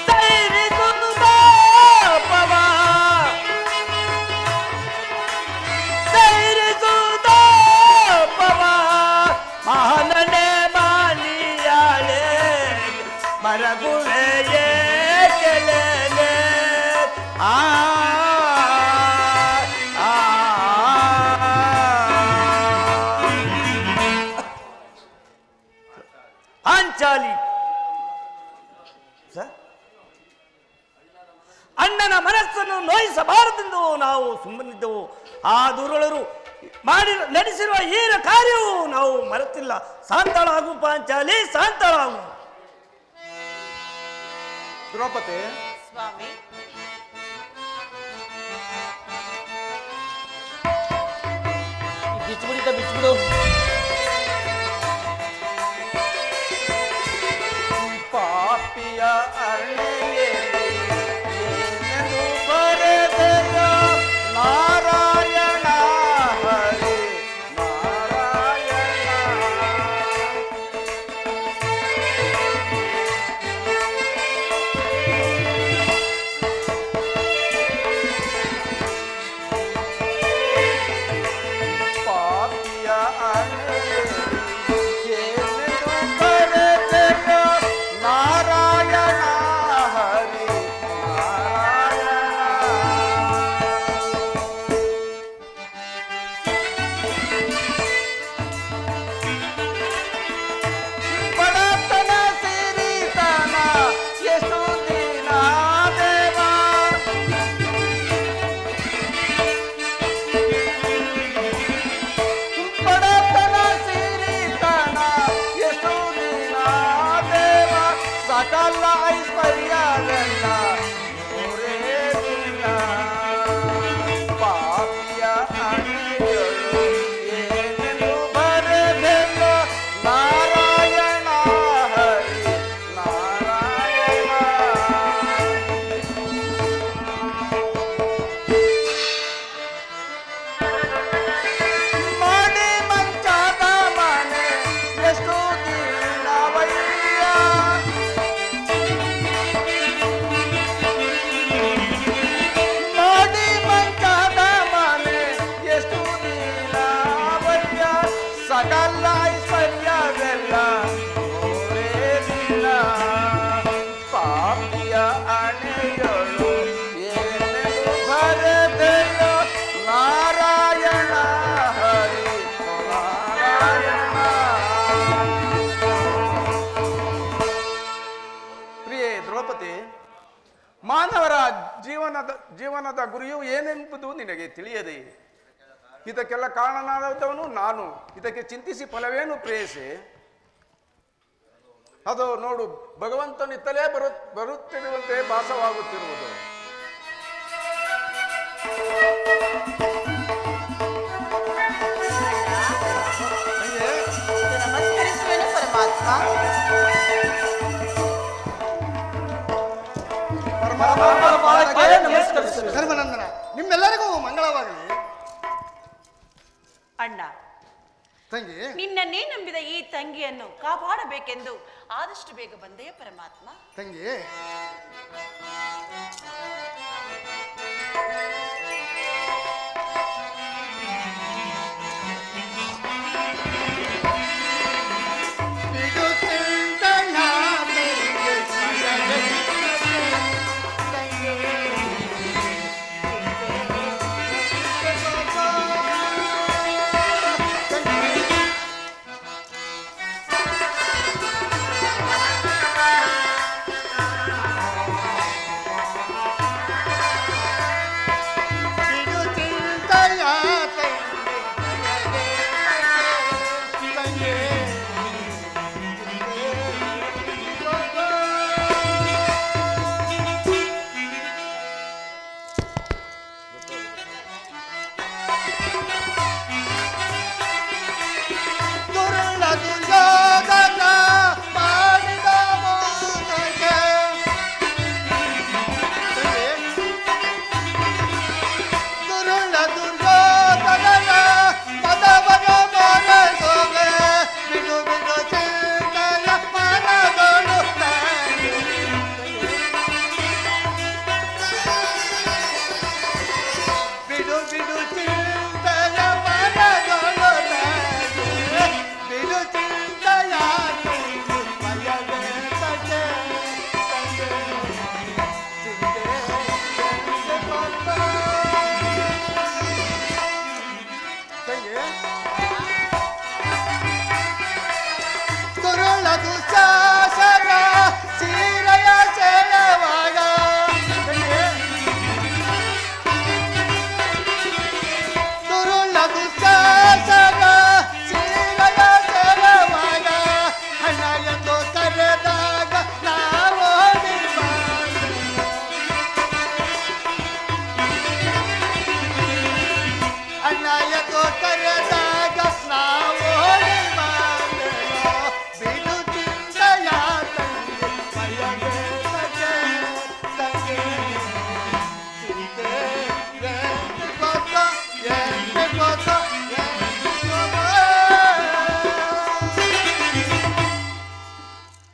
ಸೈರಿಸುವುದು ಪಾಪವ ಸೈರಿಸುವುದು ಪಾಪವ ಮಹಾನನೆ ಮಾನಿಯಾಳೆ ಮರಗುವೆಯೇ ಕೆಲೆನೆ ಆ ಅಂಚಾಲಿ ಅಣ್ಣನ ಮನಸ್ಸನ್ನು ನೋಯಿಸಬಾರದೆಂದು ನಾವು ಸುಮ್ಮನಿದ್ದೆವು. ಆ ದುರುಳರು ನಡೆಸಿರುವ ಹೀನ ಕಾರ್ಯವು ನಾವು ಮರೆತಿಲ್ಲ. ಶಾಂತಳಾಗು ಪಾಂಚಾಲಿ, ಶಾಂತಳಾಗು. ದ್ರೌಪದಿ, ಸ್ವಾಮಿ, ಬಿಚ್ಚಿಬಿಡು ಪಾಪಿಯ ಅರಣ್ಯದಲ್ಲಿ ಏನೆಂದು ಬರೆದೆಯ ನಾರಾಯಣ ಹರಿ ನಾರಾಯಣ. ಪಾಪಿಯ ಅರಣ್ಯದಲ್ಲಿ ಏನೆಂದು ಬರೆದೆಯ ನಾರಾಯಣ ಹರಿ ನಾರಾಯಣ. ಬಡತನ ಸಿರಿತನ ಎಷ್ಟು ದಿನ ದೇವ ಬಡತನ ಸಿರಿತನ ಎಷ್ಟು ದಿನ ದೇವ ಸಕಲ ಐಶ್ವರ್ಯವೆಲ್ಲ ಮೂರೇ ದಿನ. ಪಾಪಿಯ ಅಣೆಗಳು ಏನೆಂದು ಬರೆದೆಲ್ಲ ನಾರಾಯಣ ಹರಿ ನಾರಾಯಣ. ಮಾಡಿ ಮಂಚಾದ ಮನೆ ಎಷ್ಟು ದಿನವಯ್ಯ ಮಾಡಿ ಮಂಚಾದ ಮನೆ ಎಷ್ಟು ದಿನವಯ್ಯ ಸಕಲ ಐಶ್ವರ್ಯವೆಲ್ಲ ಮೂರೇ ದಿನ. ಪಾಪಿಯ ಅಣೆಗಳು ಏನೆಂದು ಬರೆದೆಯ ನಾರಾಯಣ ಹರಿ ನಾರಾಯಣ. ಪ್ರಿಯೆ ದ್ರೌಪದಿ, ಮಾನವರ ಜೀವನದ ಗುರಿಯು ಏನೆಂಬುದು ನಿನಗೆ ತಿಳಿಯದೆ ಇದಕ್ಕೆಲ್ಲ ಕಾರಣನಾದವನು ನಾನು. ಇದಕ್ಕೆ ಚಿಂತಿಸಿ ಫಲವೇನು ಪ್ರೇಯಸಿ? ಅದು ನೋಡು, ಭಗವಂತನಿತ್ತಲೇ ಬರುತ್ತಿರುವಂತೆ ಭಾಸವಾಗುತ್ತಿರುವುದು. ನಮಸ್ಕರಿಸುವೆನು ಪರಮಾತ್ಮ. ಧರ್ಮನಂದನ, ನಿಮ್ಮೆಲ್ಲರಿಗೂ ಮಂಗಳವಾಗಲಿ. ಅಣ್ಣ, ತಂಗಿ ನಿನ್ನನ್ನೇ ನಂಬಿದ ಈ ತಂಗಿಯನ್ನು ಕಾಪಾಡಬೇಕೆಂದು ಆದಷ್ಟು ಬೇಗ ಬಂದೆಯ ಪರಮಾತ್ಮ. ತಂಗಿ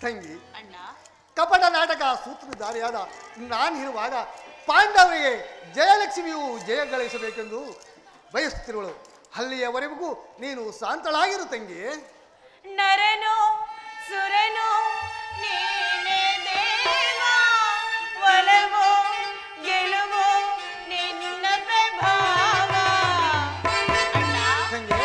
ತಂಗಿ ಕಪಟ ನಾಟಕ ಸೂತ್ರಧಾರಿಯಾದ ನಾನಿರುವಾಗ ಪಾಂಡವರಿಗೆ ಜಯಲಕ್ಷ್ಮಿಯು ಜಯ ಗಳಿಸಬೇಕೆಂದು ಬಯಸುತ್ತಿರುವಳು. ಅಲ್ಲಿಯವರೆಗೂ ನೀನು ಶಾಂತಳಾಗಿರು ತಂಗಿ. ನರನು ಸುರನು ನೀನೇ ದೇವ, ಒಲವು ಗೆಲುವು ನಿನ್ನ ಪ್ರಭಾವ. ತಂಗಿ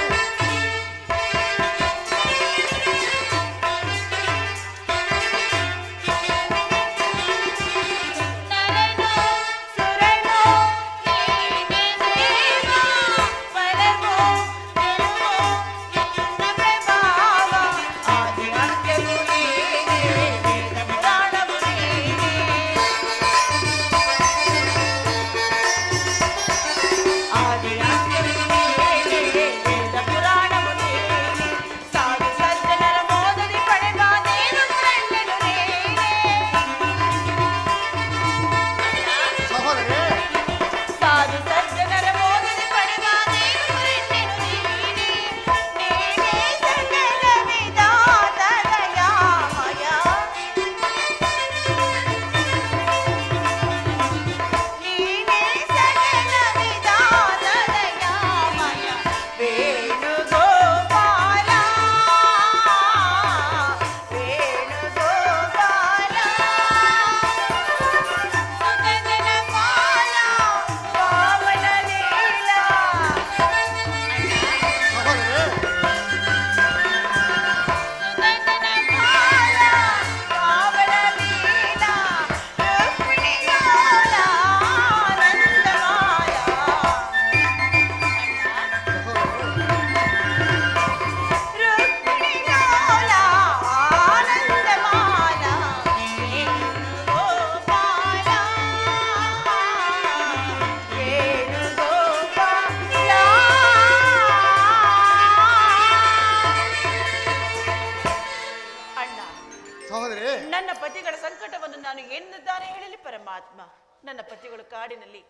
ನನ್ನ ಪತಿಗಳ ಸಂಕಟವನ್ನು ನಾನು ಏನೆಂದಾರೆ ಹೇಳಲಿ ಪರಮಾತ್ಮ. ನನ್ನ ಪತಿಗಳು ಕಾಡಿನಲ್ಲಿ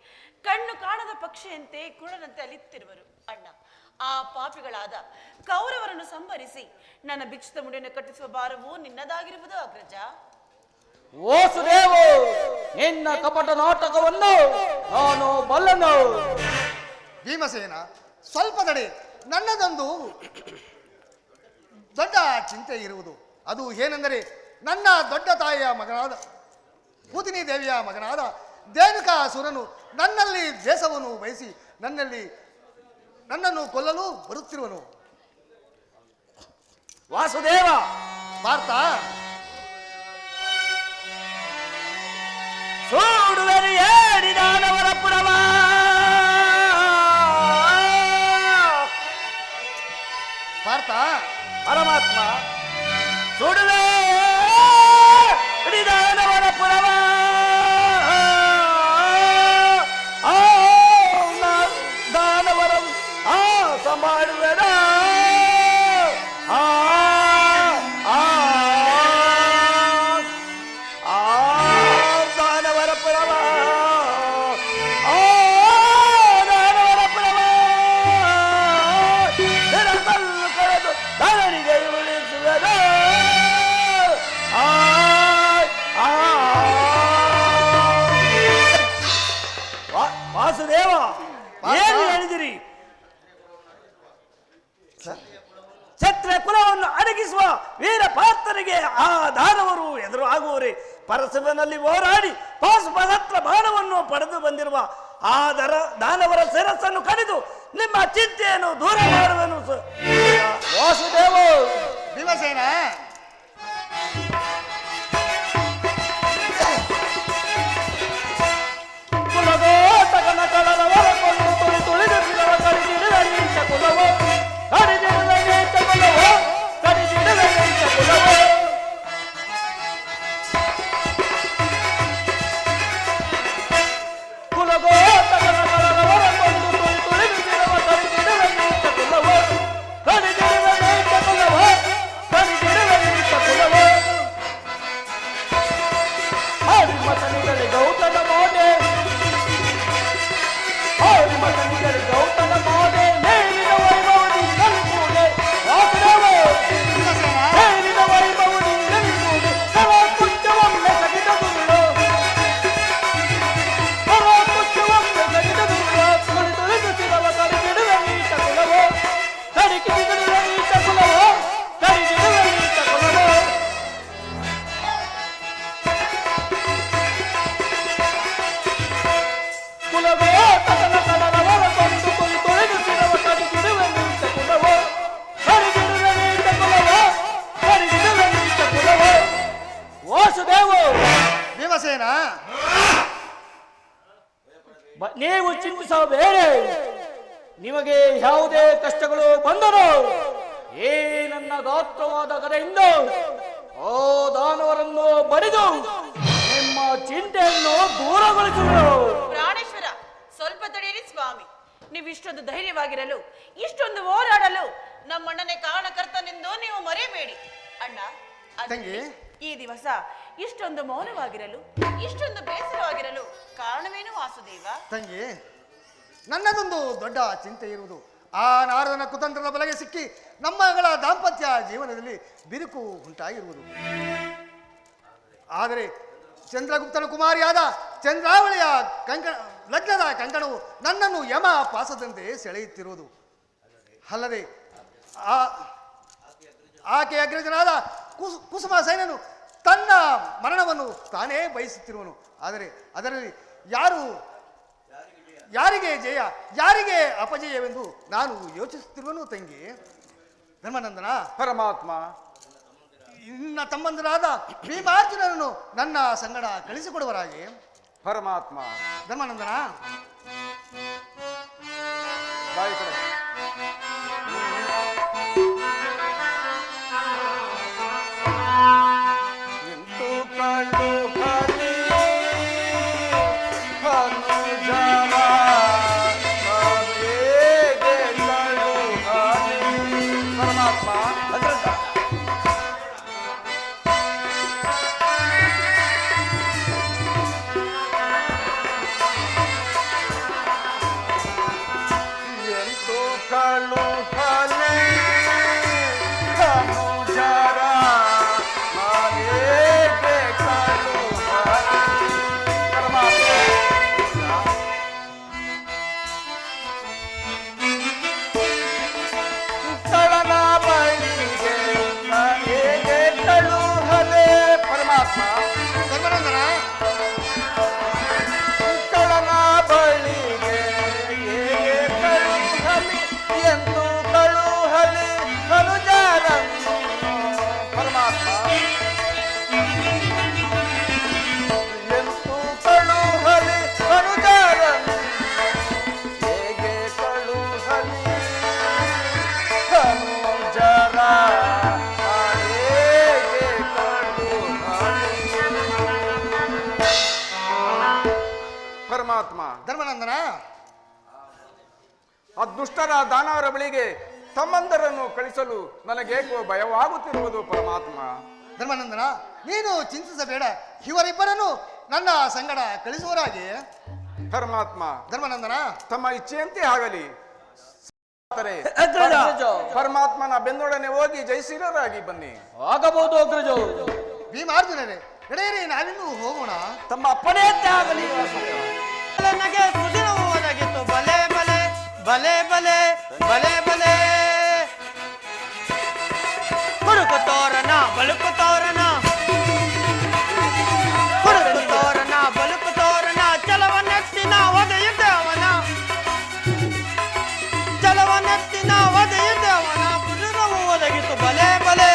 ಕಣ್ಣು ಕಾಣದ ಪಕ್ಷಿಯಂತೆ ಕುಳನಂತೆ ಅಲಿತಿರುವರು ಅಣ್ಣ. ಆ ಪಾಪಿಗಳಾದ ಕೌರವರನ್ನು ಸಂಹರಿಸಿ ನನ್ನ ಭಿಕ್ಷಿತ ಮುಡಿಯನ್ನು ಕಟ್ಟಿಸುವ ಭಾರವು ನಿನ್ನದಾಗಿರುವುದು ಅಗ್ರಜ. ವಾಸುದೇವ, ನಿನ್ನ ಕಪಟ ನಾಟಕವನ್ನು ನಾನು ಬಲ್ಲನು. ಭೀಮಸೇನ, ಸ್ವಲ್ಪ ತಡೆ. ನನ್ನದೊಂದು ದೊಡ್ಡ ಚಿಂತೆ ಇರುವುದು. ಅದು ಏನೆಂದರೆ, ನನ್ನ ದೊಡ್ಡ ತಾಯಿಯ ಮಗನಾದ ಪೂತಿನಿ ದೇವಿಯ ಮಗನಾದ ಧೇನುಕಾಸುರನು ನನ್ನಲ್ಲಿ ದೇಶವನ್ನು ಬಯಸಿ ನನ್ನನ್ನು ಕೊಲ್ಲಲು ಬರುತ್ತಿರುವನು. ವಾಸುದೇವ, ಭಾರತ ಸೂಡುವರು ಏಡಿದಾನವರ ಪುರವ, ಭಾರತ ಪರಮಾತ್ಮ ಸುಡುವೆ ಹಿಡಿದಾನವರ ಪುರವ, ದಾನವರ ಸಂಭಾಳುವೆನ ದಾನವರ ಪುರವ, ದಾನವರ ಪುರವ ನಿರತಲ್ಲು ಕಳೆದು ಧರಣಿಗೆ ಉಳಿಸುವೆನ. ವಾಸುದೇವ, ಏನು ಹೇಳಿದಿರಿ? ಛತ್ರ ಕುಲವನ್ನು ಅಡಗಿಸುವ ವೀರ ಪಾತ್ರರಿಗೆ ಆ ದಾನವರು ಎದುರು ಆಗುವರೆ. ಪರಶುವಿನಲ್ಲಿ ಹೋರಾಡಿ ಪಾಶುಪತ್ರ ಬಾಣವನ್ನು ಪಡೆದು ಬಂದಿರುವ ಆ ದಾನವರ ಶಿರಸ್ಸನ್ನು ಕಡಿದು ನಿಮ್ಮ ಚಿಂತೆಯನ್ನು ದೂರ ಮಾಡುವೆನು. ವಾಸುದೇವ, ಭೀಮಸೇನ, ಕುಲಗೋಟಕನ ಕಳರವರ ಕೊಂಡು ತುಳಿ ತುಳಿದು ಬಿಡವ ಕಡಿದಿಡುವ ನೀಚ ಕುಲವೋ, ಕಡಿದಿಡುವ ನೀಚ ಕುಲವೋ, ಕಡಿದಿಡುವ ನೀಚ ಕುಲವೋ. ಕುಲಗೋಟಕನ ಕಳರವರ ಕೊಂಡು ತುಳಿ ತುಳಿದು ಬಿಡವ ಕಡಿದಿಡುವ ನೀಚ ಕುಲವೋ, ಕಡಿದಿಡುವ ನೀಚ ಕುಲವೋ, ಕಡಿದಿಡುವ ನೀಚ ಕುಲವೋ. ಮತನಿಗಳಿ ಗೌತಮ ಮೋದೆ, ಮತನಿಗಳಿ ಗೌತಮ ಮೋದೆ, ಮೇಲಿನ ವೈಭವದಿ ಕಲಿಸುವುದೇ ವಾಸುದೇವ, ಮೇಲಿನ ವೈಭವದಿ ಕಲಿಸುವುದೇ ಸರ್ವಕುಚ್ಚವೊಮ್ಮೆ ಸಗಿದದುರುಳು, ಸರ್ವಕುಚ್ಚವೊಮ್ಮೆ ಸಗಿದದುರುಳು. ತುಳಿ ತುಳಿದು ಶಿರವ ಕಡಿದಿಡುವ ನೀಚ ಕುಲವೋ, ಕಡಿಕಿದಿಡುವ ನೀಚ ಕುಲವೋ, ಕಡಿದಿಡುವ ನೀಚ ಕುಲವೋ. ಕುಲಗೋಟಕನ ಕಳರವರ ಕೊಂಡು ತುಳಿ ತುಳಿದು ಶಿರವ ಕಡಿದಿಡುವ ನೀಚ ಕುಲವೋ, ಕಡಿದಿಡುವ ನೀಚ ಕುಲವೋ, ಕಡಿದಿಡುವ ನೀಚ ಕುಲವೋ. ವಾಸುದೇವ, ಭೀಮಸೇನ, ನೀವು ಚಿಂತಿಸಬೇಡಿ. ನಿಮಗೆ ಯಾವುದೇ ಕಷ್ಟಗಳು ಬಂದರೂ ಈ ನನ್ನ ಗಾತ್ರವಾದ ಗದೆಯಿಂದ ಆ ದಾನವರನ್ನು ಬಡಿದು ನಿಮ್ಮ ಚಿಂತೆಯನ್ನು ದೂರಗೊಳಿಸುವರು. ಪ್ರಾಣೇಶ್ವರ, ಸ್ವಲ್ಪ ತಡೆಯಿರಿ ಸ್ವಾಮಿ. ನೀವಿಷ್ಟೊಂದು ಧೈರ್ಯವಾಗಿರಲು, ಇಷ್ಟೊಂದು ಹೋರಾಡಲು ನಮ್ಮಣ್ಣನೇ ಕಾರಣಕರ್ತನೆಂದು ನೀವು ಮರೆಯಬೇಡಿ. ಅಣ್ಣ, ತಂಗಿ, ಈ ದಿವಸ ಇಷ್ಟೊಂದು ಮೌನವಾಗಿರಲು, ಇಷ್ಟೊಂದು ಬೇಸರವಾಗಿರಲು ಕಾರಣವೇನು ವಾಸುದೇವ? ತಂಗಿ, ನನ್ನದೊಂದು ದೊಡ್ಡ ಚಿಂತೆ ಇರುವುದು. ಆ ನಾರದನ ಕುತಂತ್ರದ ಬಲೆಗೆ ಸಿಕ್ಕಿ ನಮ್ಮಗಳ ದಾಂಪತ್ಯ ಜೀವನದಲ್ಲಿ ಬಿರುಕು ಉಂಟಾಗಿರುವುದು. ಆದರೆ ಚಂದ್ರಗುಪ್ತನ ಕುಮಾರಿಯಾದ ಚಂದ್ರಾವಳಿಯ ಲಗ್ನದ ಕಂಕಣವು ನನ್ನನ್ನು ಯಮ ಪಾಸದಂತೆ ಸೆಳೆಯುತ್ತಿರುವುದು. ಅಲ್ಲದೆ ಆಕೆ ಅಗ್ರಜನಾದ ಕುಸುಮ ಸೇನನು ತನ್ನ ಮರಣವನ್ನು ತಾನೇ ಬಯಸುತ್ತಿರುವನು. ಆದರೆ ಅದರಲ್ಲಿ ಯಾರಿಗೆ ಜಯ, ಯಾರಿಗೆ ಅಪಜಯವೆಂದು ನಾನು ಯೋಚಿಸುತ್ತಿರುವನು. ತಂಗಿ ಧರ್ಮನಂದನ, ಪರಮಾತ್ಮ, ನಿನ್ನ ತಮ್ಮಂದರಾದ ಭೀಮಾರ್ಜುನನನ್ನು ನನ್ನ ಸಂಗಡ ಕಳಿಸಿಕೊಡುವರಾಗಿ. ಪರಮಾತ್ಮ. ಧರ್ಮನಂದನ, ಬಾಯಿ ಕಡೆ. ಎಂತೂ ಕಂಡು ಕಾಳು ಪರಮಾತ್ಮ ಧರ್ಮನಂದನ, ಆ ದುಷ್ಟರ ದಾನವರ ಬಳಿಗೆ ತಮ್ಮಂದರನ್ನು ಕಳಿಸಲು ನನಗೇಕೋ ಭಯವಾಗುತ್ತಿರುವುದು ಪರಮಾತ್ಮ. ಧರ್ಮನಂದನ, ನೀನು ಚಿಂತಿಸಬೇಡ. ಇವರಿಬ್ಬರನ್ನು ನನ್ನ ಸಂಗಡ ಕಳಿಸುವರಾಗಿ. ಪರಮಾತ್ಮ, ಧರ್ಮನಂದನ, ತಮ್ಮ ಇಚ್ಛೆಯಂತೆ ಆಗಲಿ. ಅಗ್ರಜ. ಪರಮಾತ್ಮನ ಬೆನ್ನೊಡನೆ ಹೋಗಿ ಜಯಶೀಲರಾಗಿ ಬನ್ನಿ. ಆಗಬಹುದು ಅಗ್ರಜ. ಭೀಮಾರ್ಜುನರೇ, ನಡೆಯಿರಿ, ನಾವಿನ್ನೂ ಹೋಗೋಣ. ತಮ್ಮ ಅಪ್ಪಣೆಯಂತೆ ಆಗಲಿ. ನನಗೆ ಸುದಿನವು ಒದಗಿತು. ಬಲೆ ಬಲೆ ಬಲೆ ಬಲೆ ಬಲೆ ಬಲೆ ಕುರುಕು ತೋರಣ ಬಳುಕು ತೋರಣ, ಕುರುಕು ತೋರಣ ಬಳುಕು ತೋರಣ, ಚಲವನೆತ್ತಿನ ಒದೆಯುತ್ತವನ, ಚಲವನೆತ್ತಿನ ಒದೆಯುತ್ತವನ, ಸುದಿನವು ಒದಗಿತು. ಬಲೆ ಬಲೆ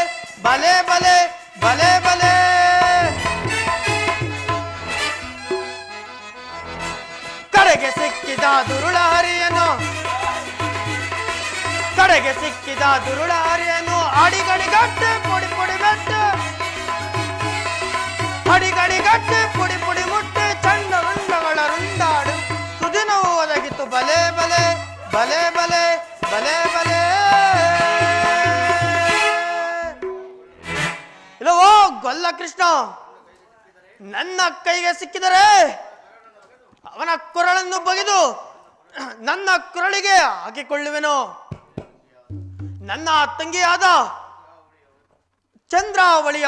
ಬಲೆ ಬಲೆ ಬಲೆ ಬಲೆ ಕಡೆಗೆ ಸಿಕ್ಕಿದ ದುರುಳ ಹರಿಯನು, ಕಡೆಗೆ ಸಿಕ್ಕಿದ ದುರುಳ ಹರಿಯನು, ಅಡಿಗಡಿಗಟ್ಟೆ ಪುಡಿ ಪುಡಿ ಬೆಟ್ಟು, ಅಡಿಗಡಿಗಟ್ಟೆ ಪುಡಿ ಪುಡಿ ಮುಟ್ಟೆ, ಚಂಡ ರುಂಡಗಳ ರುಂಡಾಡು, ಸುದಿನವು ಒದಗಿತು. ಬಲೆ ಬಲೆ ಬಲೆ ಬಲೆ ಬಲೆ ಬಲೆ ಇಲ್ಲವೋ ಗೊಲ್ಲ ಕೃಷ್ಣ, ನನ್ನ ಕೈಗೆ ಸಿಕ್ಕಿದರೆ ಅವನ ಕೊರಳನ್ನು ಬಗೆದು ನನ್ನ ಕೊರಳಿಗೆ ಹಾಕಿಕೊಳ್ಳುವೆನು. ನನ್ನ ತಂಗಿಯಾದ ಚಂದ್ರಾವಳಿಯ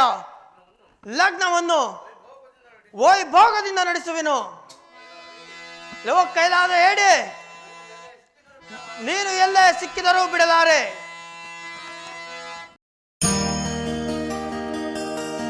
ಲಗ್ನವನ್ನು ವೈಭೋಗದಿಂದ ನಡೆಸುವೆನು. ಲೋ ಕೈಲಾದ ಹೇಳಿ, ನೀನು ಎಲ್ಲೇ ಸಿಕ್ಕಿದರೂ ಬಿಡಲಾರೆ.